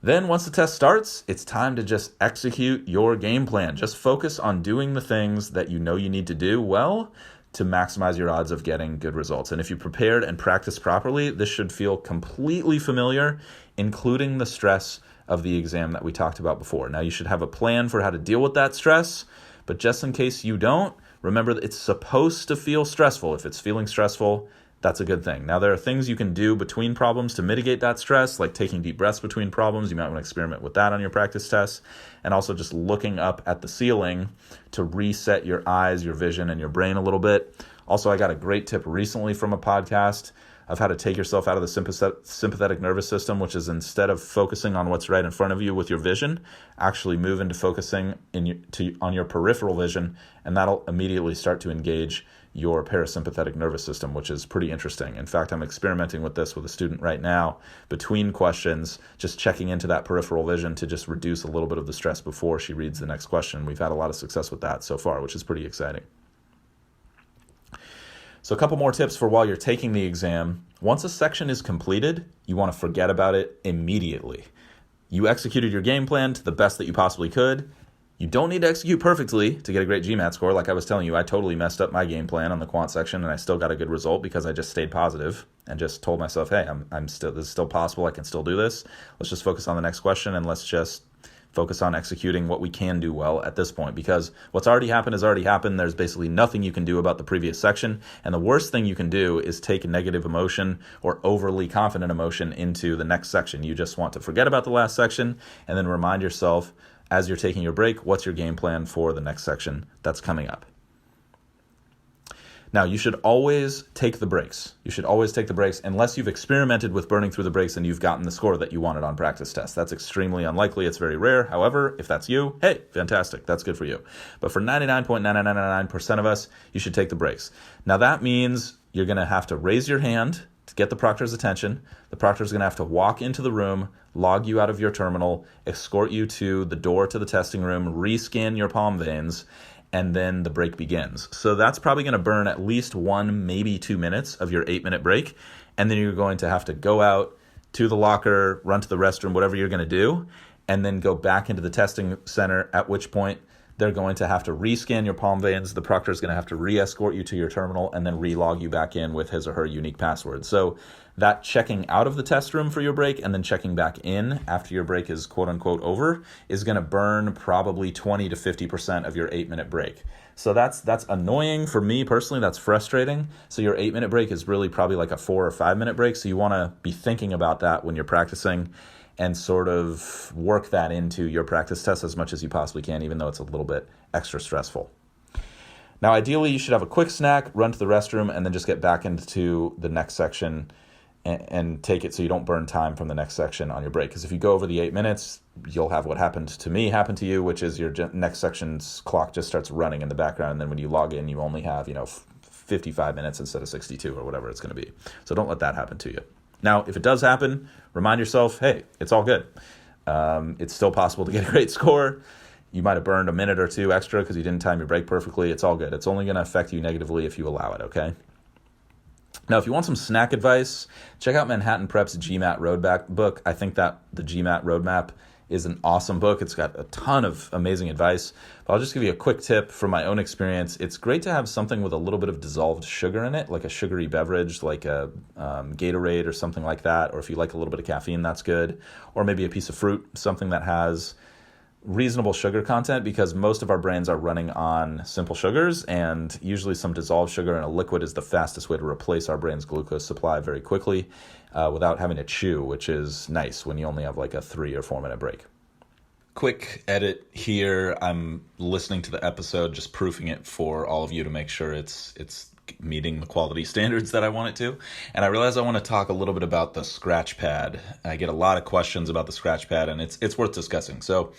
Then once the test starts, it's time to just execute your game plan. Just focus on doing the things that you know you need to do well to maximize your odds of getting good results. And if you prepared and practiced properly, this should feel completely familiar, including the stress of the exam that we talked about before. Now, you should have a plan for how to deal with that stress, but just in case you don't, remember that it's supposed to feel stressful. If it's feeling stressful, that's a good thing. Now, there are things you can do between problems to mitigate that stress, like taking deep breaths between problems. You might want to experiment with that on your practice tests, and also just looking up at the ceiling to reset your eyes, your vision, and your brain a little bit. Also, I got a great tip recently from a podcast of how to take yourself out of the sympathetic nervous system, which is instead of focusing on what's right in front of you with your vision, actually move into focusing on your peripheral vision, and that'll immediately start to engage your parasympathetic nervous system, which is pretty interesting. In fact, I'm experimenting with this with a student right now between questions, just checking into that peripheral vision to just reduce a little bit of the stress before she reads the next question. We've had a lot of success with that so far, which is pretty exciting. So a couple more tips for while you're taking the exam. Once a section is completed, you want to forget about it immediately. You executed your game plan to the best that you possibly could. You don't need to execute perfectly to get a great GMAT score. Like I was telling you, I totally messed up my game plan on the quant section, and I still got a good result because I just stayed positive and just told myself, hey, this is still possible. I can still do this. Let's just focus on the next question, and let's just focus on executing what we can do well at this point, because what's already happened has already happened. There's basically nothing you can do about the previous section, and the worst thing you can do is take negative emotion or overly confident emotion into the next section. You just want to forget about the last section and then remind yourself as you're taking your break, what's your game plan for the next section that's coming up. Now, you should always take the breaks. You should always take the breaks unless you've experimented with burning through the breaks and you've gotten the score that you wanted on practice tests. That's extremely unlikely. It's very rare. However, if that's you, hey, fantastic. That's good for you. But for 99.9999% of us, you should take the breaks. Now, that means you're going to have to raise your hand to get the proctor's attention. The proctor's going to have to walk into the room, log you out of your terminal, escort you to the door to the testing room, rescan your palm veins, and then the break begins. So that's probably going to burn at least 1, maybe 2 minutes of your 8-minute break. And then you're going to have to go out to the locker, run to the restroom, whatever you're going to do, and then go back into the testing center, at which point they're going to have to rescan your palm veins. The proctor is going to have to re-escort you to your terminal and then re-log you back in with his or her unique password. So that checking out of the test room for your break and then checking back in after your break is quote unquote over is going to burn probably 20 to 50% of your 8-minute break. So that's annoying for me personally. That's frustrating. So your 8-minute break is really probably like a 4 or 5-minute break. So you want to be thinking about that when you're practicing and sort of work that into your practice test as much as you possibly can, even though it's a little bit extra stressful. Now, ideally, you should have a quick snack, run to the restroom, and then just get back into the next section and take it so you don't burn time from the next section on your break. Because if you go over the 8 minutes, you'll have what happened to me happen to you, which is your next section's clock just starts running in the background. And then when you log in, you only have 55 minutes instead of 62 or whatever it's going to be. So don't let that happen to you. Now, if it does happen, remind yourself, hey, it's all good. It's still possible to get a great score. You might have burned a minute or two extra because you didn't time your break perfectly. It's all good. It's only going to affect you negatively if you allow it, okay? Now, if you want some snack advice, check out Manhattan Prep's GMAT Roadmap book. I think that the GMAT Roadmap is an awesome book. It's got a ton of amazing advice. But I'll just give you a quick tip from my own experience. It's great to have something with a little bit of dissolved sugar in it, like a sugary beverage, like a Gatorade or something like that. Or if you like a little bit of caffeine, that's good. Or maybe a piece of fruit, something that has reasonable sugar content, because most of our brains are running on simple sugars, and usually some dissolved sugar in a liquid is the fastest way to replace our brain's glucose supply very quickly without having to chew, which is nice when you only have like a 3 or 4 minute break. Quick edit here. I'm listening to the episode, just proofing it for all of you to make sure it's meeting the quality standards that I want it to. And I realize I want to talk a little bit about the scratch pad. I get a lot of questions about the scratch pad, and it's worth discussing. So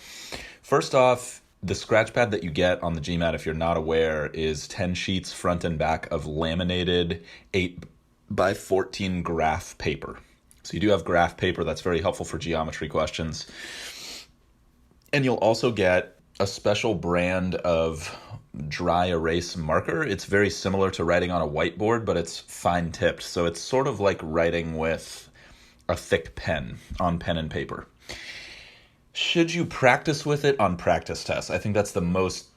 first off, the scratch pad that you get on the GMAT, if you're not aware, is 10 sheets front and back of laminated 8x14 graph paper. So you do have graph paper that's very helpful for geometry questions. And you'll also get a special brand of dry erase marker. It's very similar to writing on a whiteboard, but it's fine tipped. So it's sort of like writing with a thick pen on pen and paper. Should you practice with it on practice tests? I think that's the most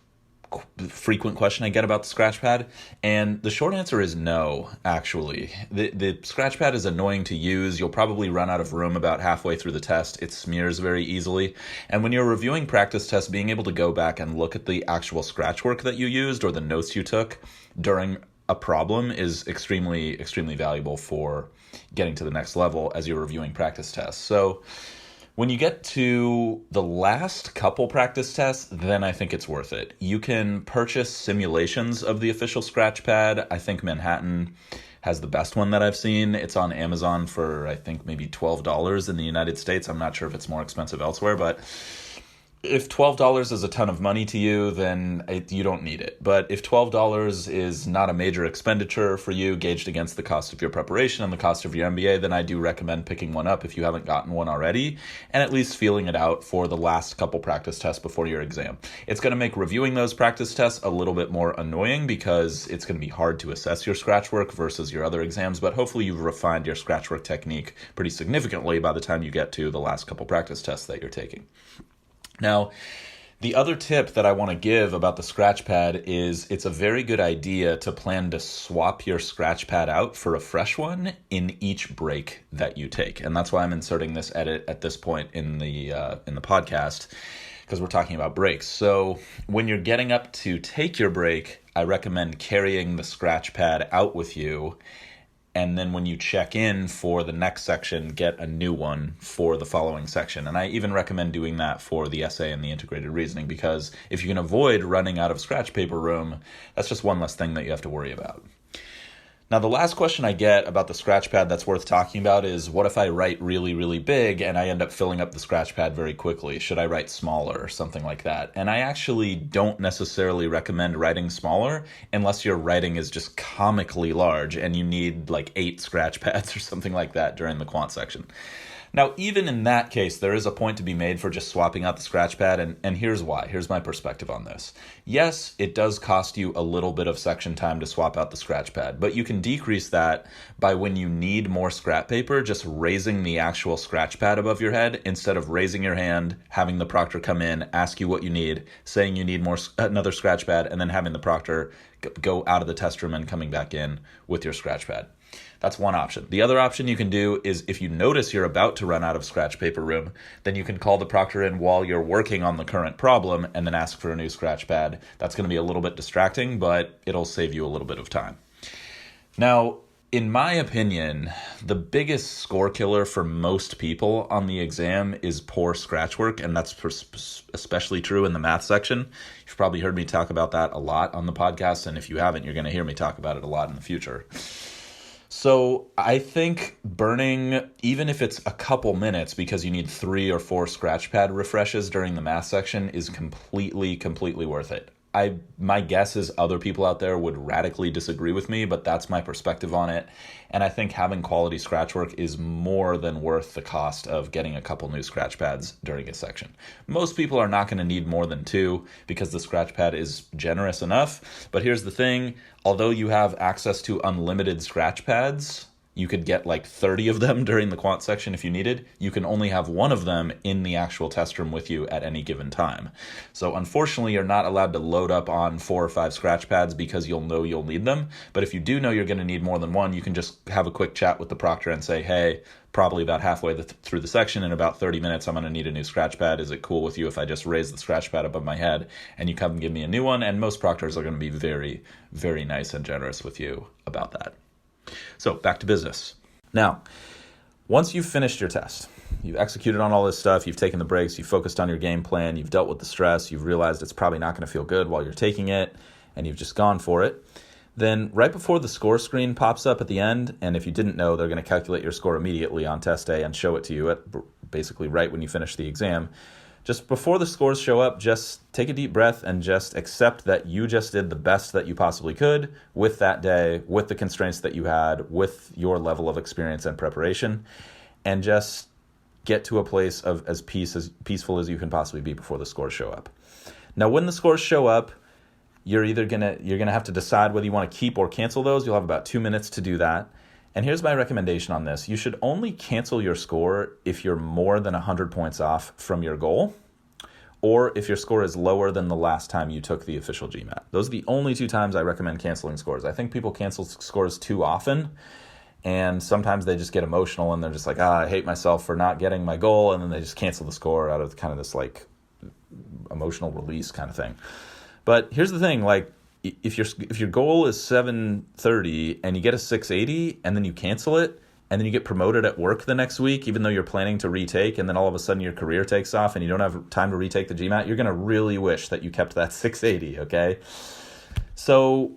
frequent question I get about the scratch pad. And the short answer is no, actually. The scratch pad is annoying to use. You'll probably run out of room about halfway through the test. It smears very easily. And when you're reviewing practice tests, being able to go back and look at the actual scratch work that you used or the notes you took during a problem is extremely, extremely valuable for getting to the next level as you're reviewing practice tests. So when you get to the last couple practice tests, then I think it's worth it. You can purchase simulations of the official scratch pad. I think Manhattan has the best one that I've seen. It's on Amazon for, I think, maybe $12 in the United States. I'm not sure if it's more expensive elsewhere, but If $12 is a ton of money to you, then you don't need it. But if $12 is not a major expenditure for you, gauged against the cost of your preparation and the cost of your MBA, then I do recommend picking one up if you haven't gotten one already, and at least feeling it out for the last couple practice tests before your exam. It's going to make reviewing those practice tests a little bit more annoying because it's going to be hard to assess your scratch work versus your other exams, but hopefully you've refined your scratch work technique pretty significantly by the time you get to the last couple practice tests that you're taking. Now, the other tip that I want to give about the scratch pad is it's a very good idea to plan to swap your scratch pad out for a fresh one in each break that you take. And that's why I'm inserting this edit at this point in the podcast, because we're talking about breaks. So when you're getting up to take your break, I recommend carrying the scratch pad out with you. And then when you check in for the next section, get a new one for the following section. And I even recommend doing that for the essay and the integrated reasoning, because if you can avoid running out of scratch paper room, that's just one less thing that you have to worry about. Now, the last question I get about the scratch pad that's worth talking about is, what if I write really, really big and I end up filling up the scratch pad very quickly? Should I write smaller or something like that? And I actually don't necessarily recommend writing smaller unless your writing is just comically large and you need like 8 scratch pads or something like that during the quant section. Now, even in that case, there is a point to be made for just swapping out the scratch pad, and here's why. Here's my perspective on this. Yes, it does cost you a little bit of section time to swap out the scratch pad, but you can decrease that by, when you need more scrap paper, just raising the actual scratch pad above your head instead of raising your hand, having the proctor come in, ask you what you need, saying you need another scratch pad, and then having the proctor go out of the test room and coming back in with your scratch pad. That's one option. The other option you can do is, if you notice you're about to run out of scratch paper room, then you can call the proctor in while you're working on the current problem and then ask for a new scratch pad. That's going to be a little bit distracting, but it'll save you a little bit of time. Now, in my opinion, the biggest score killer for most people on the exam is poor scratch work, and that's especially true in the math section. You've probably heard me talk about that a lot on the podcast, and if you haven't, you're going to hear me talk about it a lot in the future. So I think burning, even if it's a couple minutes because you need 3 or 4 scratch pad refreshes during the math section, is completely worth it. My guess is other people out there would radically disagree with me, but that's my perspective on it. And I think having quality scratch work is more than worth the cost of getting a couple new scratch pads during a section. Most people are not going to need more than 2 because the scratch pad is generous enough. But here's the thing, although you have access to unlimited scratch pads, you could get like 30 of them during the quant section if you needed. You can only have one of them in the actual test room with you at any given time. So unfortunately, you're not allowed to load up on 4 or 5 scratch pads because you'll know you'll need them. But if you do know you're going to need more than one, you can just have a quick chat with the proctor and say, hey, probably about halfway through the section, in about 30 minutes, I'm going to need a new scratch pad. Is it cool with you if I just raise the scratch pad above my head and you come and give me a new one? And most proctors are going to be very, very nice and generous with you about that. So back to business. Now, once you've finished your test, you've executed on all this stuff, you've taken the breaks, you've focused on your game plan, you've dealt with the stress, you've realized it's probably not going to feel good while you're taking it, and you've just gone for it, then right before the score screen pops up at the end, and if you didn't know, they're going to calculate your score immediately on test day and show it to you at basically right when you finish the exam. Just before the scores show up, just take a deep breath and just accept that you just did the best that you possibly could with that day, with the constraints that you had, with your level of experience and preparation, and just get to a place of as peaceful as you can possibly be before the scores show up. Now, when the scores show up, you're gonna have to decide whether you want to keep or cancel those. You'll have about 2 minutes to do that. And here's my recommendation on this. You should only cancel your score if you're more than 100 points off from your goal, or if your score is lower than the last time you took the official GMAT. Those are the only 2 times I recommend canceling scores. I think people cancel scores too often, and sometimes they just get emotional and they're just like, I hate myself for not getting my goal, and then they just cancel the score out of kind of this like emotional release kind of thing. But here's the thing, like, if your goal is 730 and you get a 680 and then you cancel it and then you get promoted at work the next week, even though you're planning to retake, and then all of a sudden your career takes off and you don't have time to retake the GMAT, you're going to really wish that you kept that 680, okay? So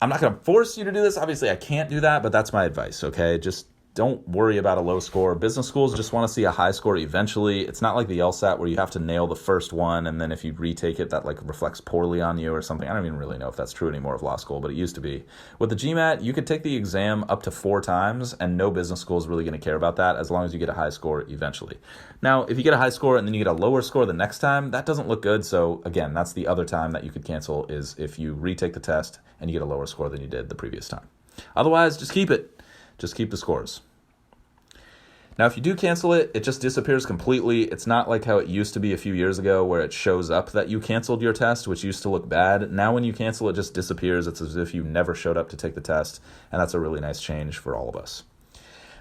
I'm not going to force you to do this. Obviously, I can't do that, but that's my advice, okay? Just don't worry about a low score. Business schools just want to see a high score eventually. It's not like the LSAT where you have to nail the first one, and then if you retake it, that like reflects poorly on you or something. I don't even really know if that's true anymore of law school, but it used to be. With the GMAT, you could take the exam up to 4 times, and no business school is really going to care about that as long as you get a high score eventually. Now, if you get a high score and then you get a lower score the next time, that doesn't look good. So again, that's the other time that you could cancel, is if you retake the test and you get a lower score than you did the previous time. Otherwise, just keep it. Just keep the scores. Now, if you do cancel it, it just disappears completely. It's not like how it used to be a few years ago where it shows up that you canceled your test, which used to look bad. Now, when you cancel, it just disappears. It's as if you never showed up to take the test, and that's a really nice change for all of us.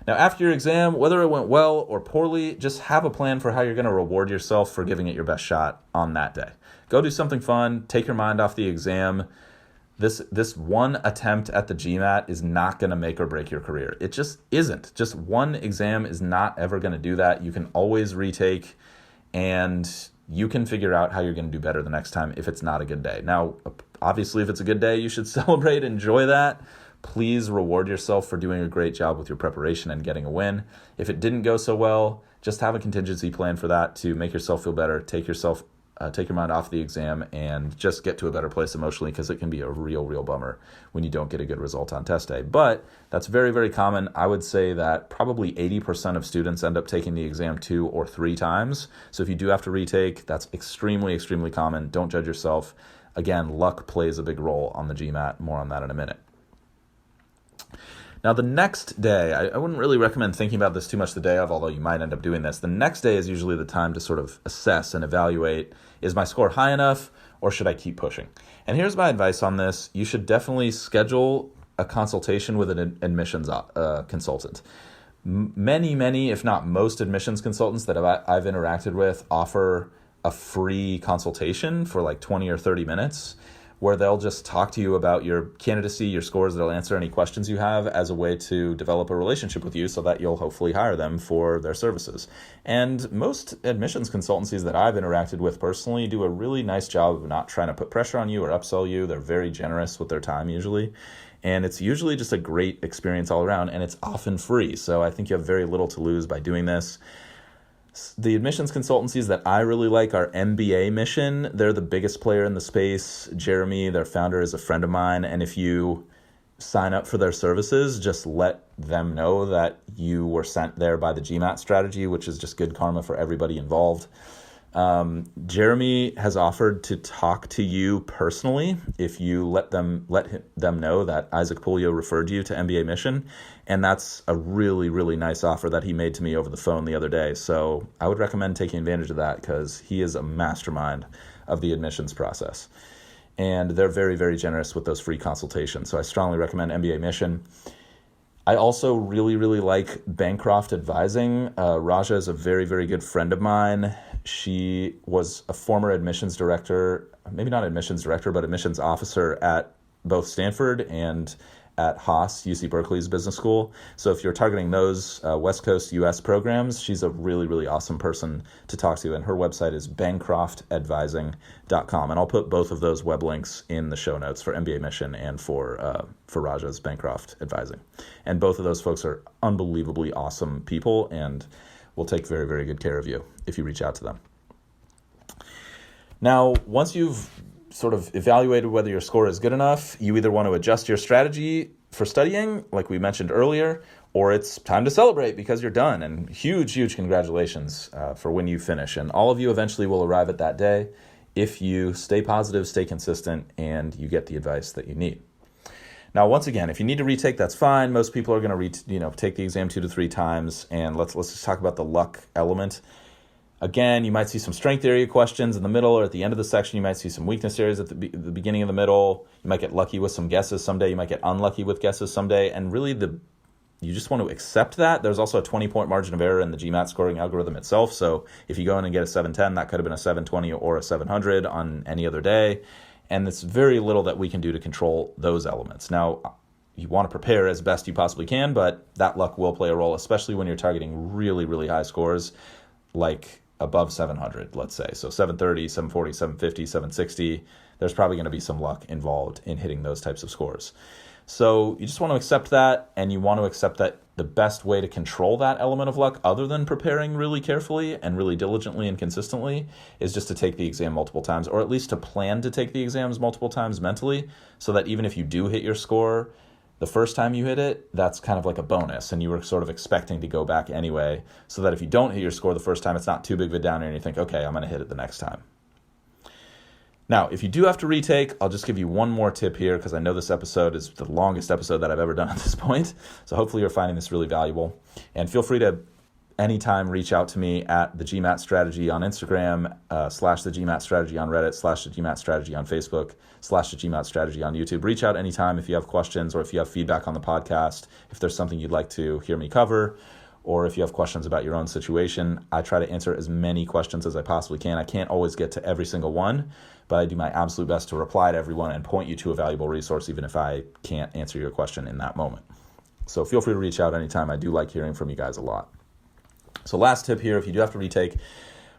Now, after your exam, whether it went well or poorly, just have a plan for how you're going to reward yourself for giving it your best shot on that day. Go do something fun. Take your mind off the exam. This one attempt at the GMAT is not going to make or break your career. It just isn't. Just one exam is not ever going to do that. You can always retake, and you can figure out how you're going to do better the next time if it's not a good day. Now, obviously, if it's a good day, you should celebrate, enjoy that. Please reward yourself for doing a great job with your preparation and getting a win. If it didn't go so well, just have a contingency plan for that to make yourself feel better, take your mind off the exam, and just get to a better place emotionally, because it can be a real bummer when you don't get a good result on test day. But that's very, very common. I would say that probably 80% of students end up taking the exam 2 or 3 times. So if you do have to retake, that's extremely, extremely common. Don't judge yourself. Again, luck plays a big role on the GMAT. More on that in a minute. Now, the next day, I wouldn't really recommend thinking about this too much the day of, although you might end up doing this. The next day is usually the time to sort of assess and evaluate, is my score high enough, or should I keep pushing? And here's my advice on this. You should definitely schedule a consultation with an admissions consultant. Many, if not most admissions consultants that I've interacted with offer a free consultation for like 20 or 30 minutes, where they'll just talk to you about your candidacy, your scores. They'll answer any questions you have as a way to develop a relationship with you so that you'll hopefully hire them for their services. And most admissions consultancies that I've interacted with personally do a really nice job of not trying to put pressure on you or upsell you. They're very generous with their time usually. And it's usually just a great experience all around, and it's often free. So I think you have very little to lose by doing this. The admissions consultancies that I really like are MBA Mission. They're the biggest player in the space. Jeremy, their founder, is a friend of mine. And if you sign up for their services, just let them know that you were sent there by the GMAT strategy, which is just good karma for everybody involved. Jeremy has offered to talk to you personally if you let them know that Isaac Pulio referred you to MBA Mission, and that's a really, really nice offer that he made to me over the phone the other day. So I would recommend taking advantage of that, because he is a mastermind of the admissions process, and they're very, very generous with those free consultations. So I strongly recommend MBA Mission. I also really, really like Bancroft Advising. Raja is a very, very good friend of mine. She was a former admissions director, maybe not admissions director, but admissions officer at both Stanford and at Haas, UC Berkeley's business school. So if you're targeting those West Coast US programs, she's a really, really awesome person to talk to. And her website is bancroftadvising.com. And I'll put both of those web links in the show notes for MBA Mission and for Raja's Bancroft Advising. And both of those folks are unbelievably awesome people and will take very, very good care of you if you reach out to them. Now, once you've sort of evaluated whether your score is good enough, you either want to adjust your strategy for studying, like we mentioned earlier, or it's time to celebrate because you're done. And huge, huge congratulations for when you finish. And all of you eventually will arrive at that day if you stay positive, stay consistent, and you get the advice that you need. Now, once again, if you need to retake, that's fine. Most people are going to take the exam 2 to 3 times. And let's just talk about the luck element. Again, you might see some strength area questions in the middle or at the end of the section. You might see some weakness areas at the beginning of the middle. You might get lucky with some guesses someday. You might get unlucky with guesses someday. And really, you just want to accept that. There's also a 20-point margin of error in the GMAT scoring algorithm itself. So if you go in and get a 710, that could have been a 720 or a 700 on any other day. And there's very little that we can do to control those elements. Now, you want to prepare as best you possibly can, but that luck will play a role, especially when you're targeting really, really high scores, like above 700, let's say. So 730, 740, 750, 760, there's probably going to be some luck involved in hitting those types of scores. So you just want to accept that, and you want to accept that the best way to control that element of luck, other than preparing really carefully and really diligently and consistently, is just to take the exam multiple times, or at least to plan to take the exams multiple times mentally, so that even if you do hit your score the first time you hit it, that's kind of like a bonus, and you were sort of expecting to go back anyway, so that if you don't hit your score the first time, it's not too big of a downer, and you think, okay, I'm going to hit it the next time. Now, if you do have to retake, I'll just give you one more tip here, because I know this episode is the longest episode that I've ever done at this point, so hopefully you're finding this really valuable. And feel free to anytime reach out to me at the GMATstudy on Instagram, / the GMATstudy on Reddit, / the GMATstudy on Facebook, / the GMATstudy on YouTube. Reach out anytime if you have questions, or if you have feedback on the podcast, if there's something you'd like to hear me cover, or if you have questions about your own situation. I try to answer as many questions as I possibly can. I can't always get to every single one, but I do my absolute best to reply to everyone and point you to a valuable resource, even if I can't answer your question in that moment. So feel free to reach out anytime. I do like hearing from you guys a lot. So last tip here, if you do have to retake,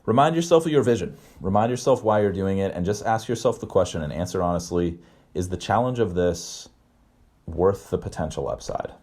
remind yourself of your vision. Remind yourself why you're doing it, and just ask yourself the question and answer honestly, is the challenge of this worth the potential upside?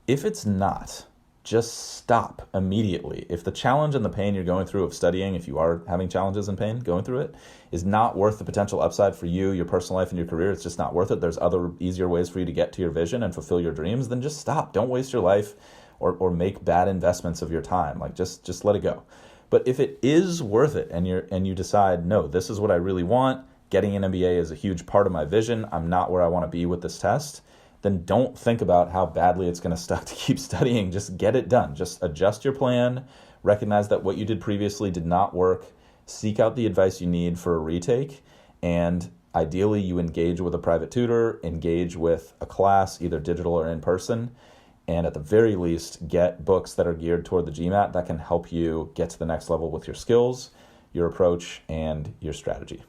If it's not, just stop immediately. If the challenge and the pain you're going through of studying, if you are having challenges and pain going through it, is not worth the potential upside for you, your personal life, and your career, it's just not worth it, there's other easier ways for you to get to your vision and fulfill your dreams, then just stop. Don't waste your life or make bad investments of your time. Like just let it go. But if it is worth it, and you decide, no, this is what I really want, getting an MBA is a huge part of my vision, I'm not where I want to be with this test, then don't think about how badly it's going to suck to keep studying. Just get it done. Just adjust your plan, recognize that what you did previously did not work, seek out the advice you need for a retake, and ideally you engage with a private tutor, engage with a class, either digital or in person, and at the very least, get books that are geared toward the GMAT that can help you get to the next level with your skills, your approach, and your strategy.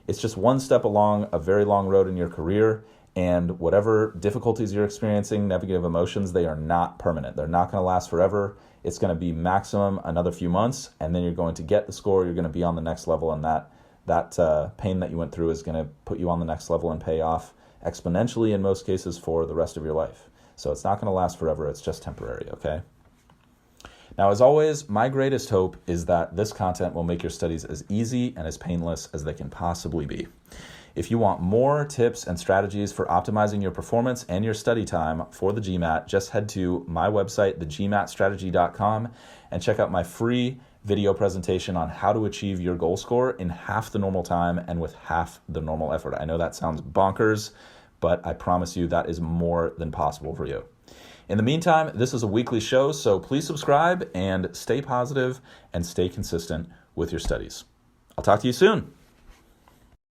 It's just one step along a very long road in your career, and whatever difficulties you're experiencing, negative emotions, they are not permanent. They're not going to last forever. It's going to be maximum another few months, and then you're going to get the score, you're going to be on the next level, and that pain that you went through is going to put you on the next level and pay off exponentially in most cases for the rest of your life. So it's not going to last forever, it's just temporary, okay? Now, as always, my greatest hope is that this content will make your studies as easy and as painless as they can possibly be. If you want more tips and strategies for optimizing your performance and your study time for the GMAT, just head to my website, thegmatstrategy.com, and check out my free video presentation on how to achieve your goal score in half the normal time and with half the normal effort. I know that sounds bonkers, but I promise you that is more than possible for you. In the meantime, this is a weekly show, so please subscribe and stay positive and stay consistent with your studies. I'll talk to you soon.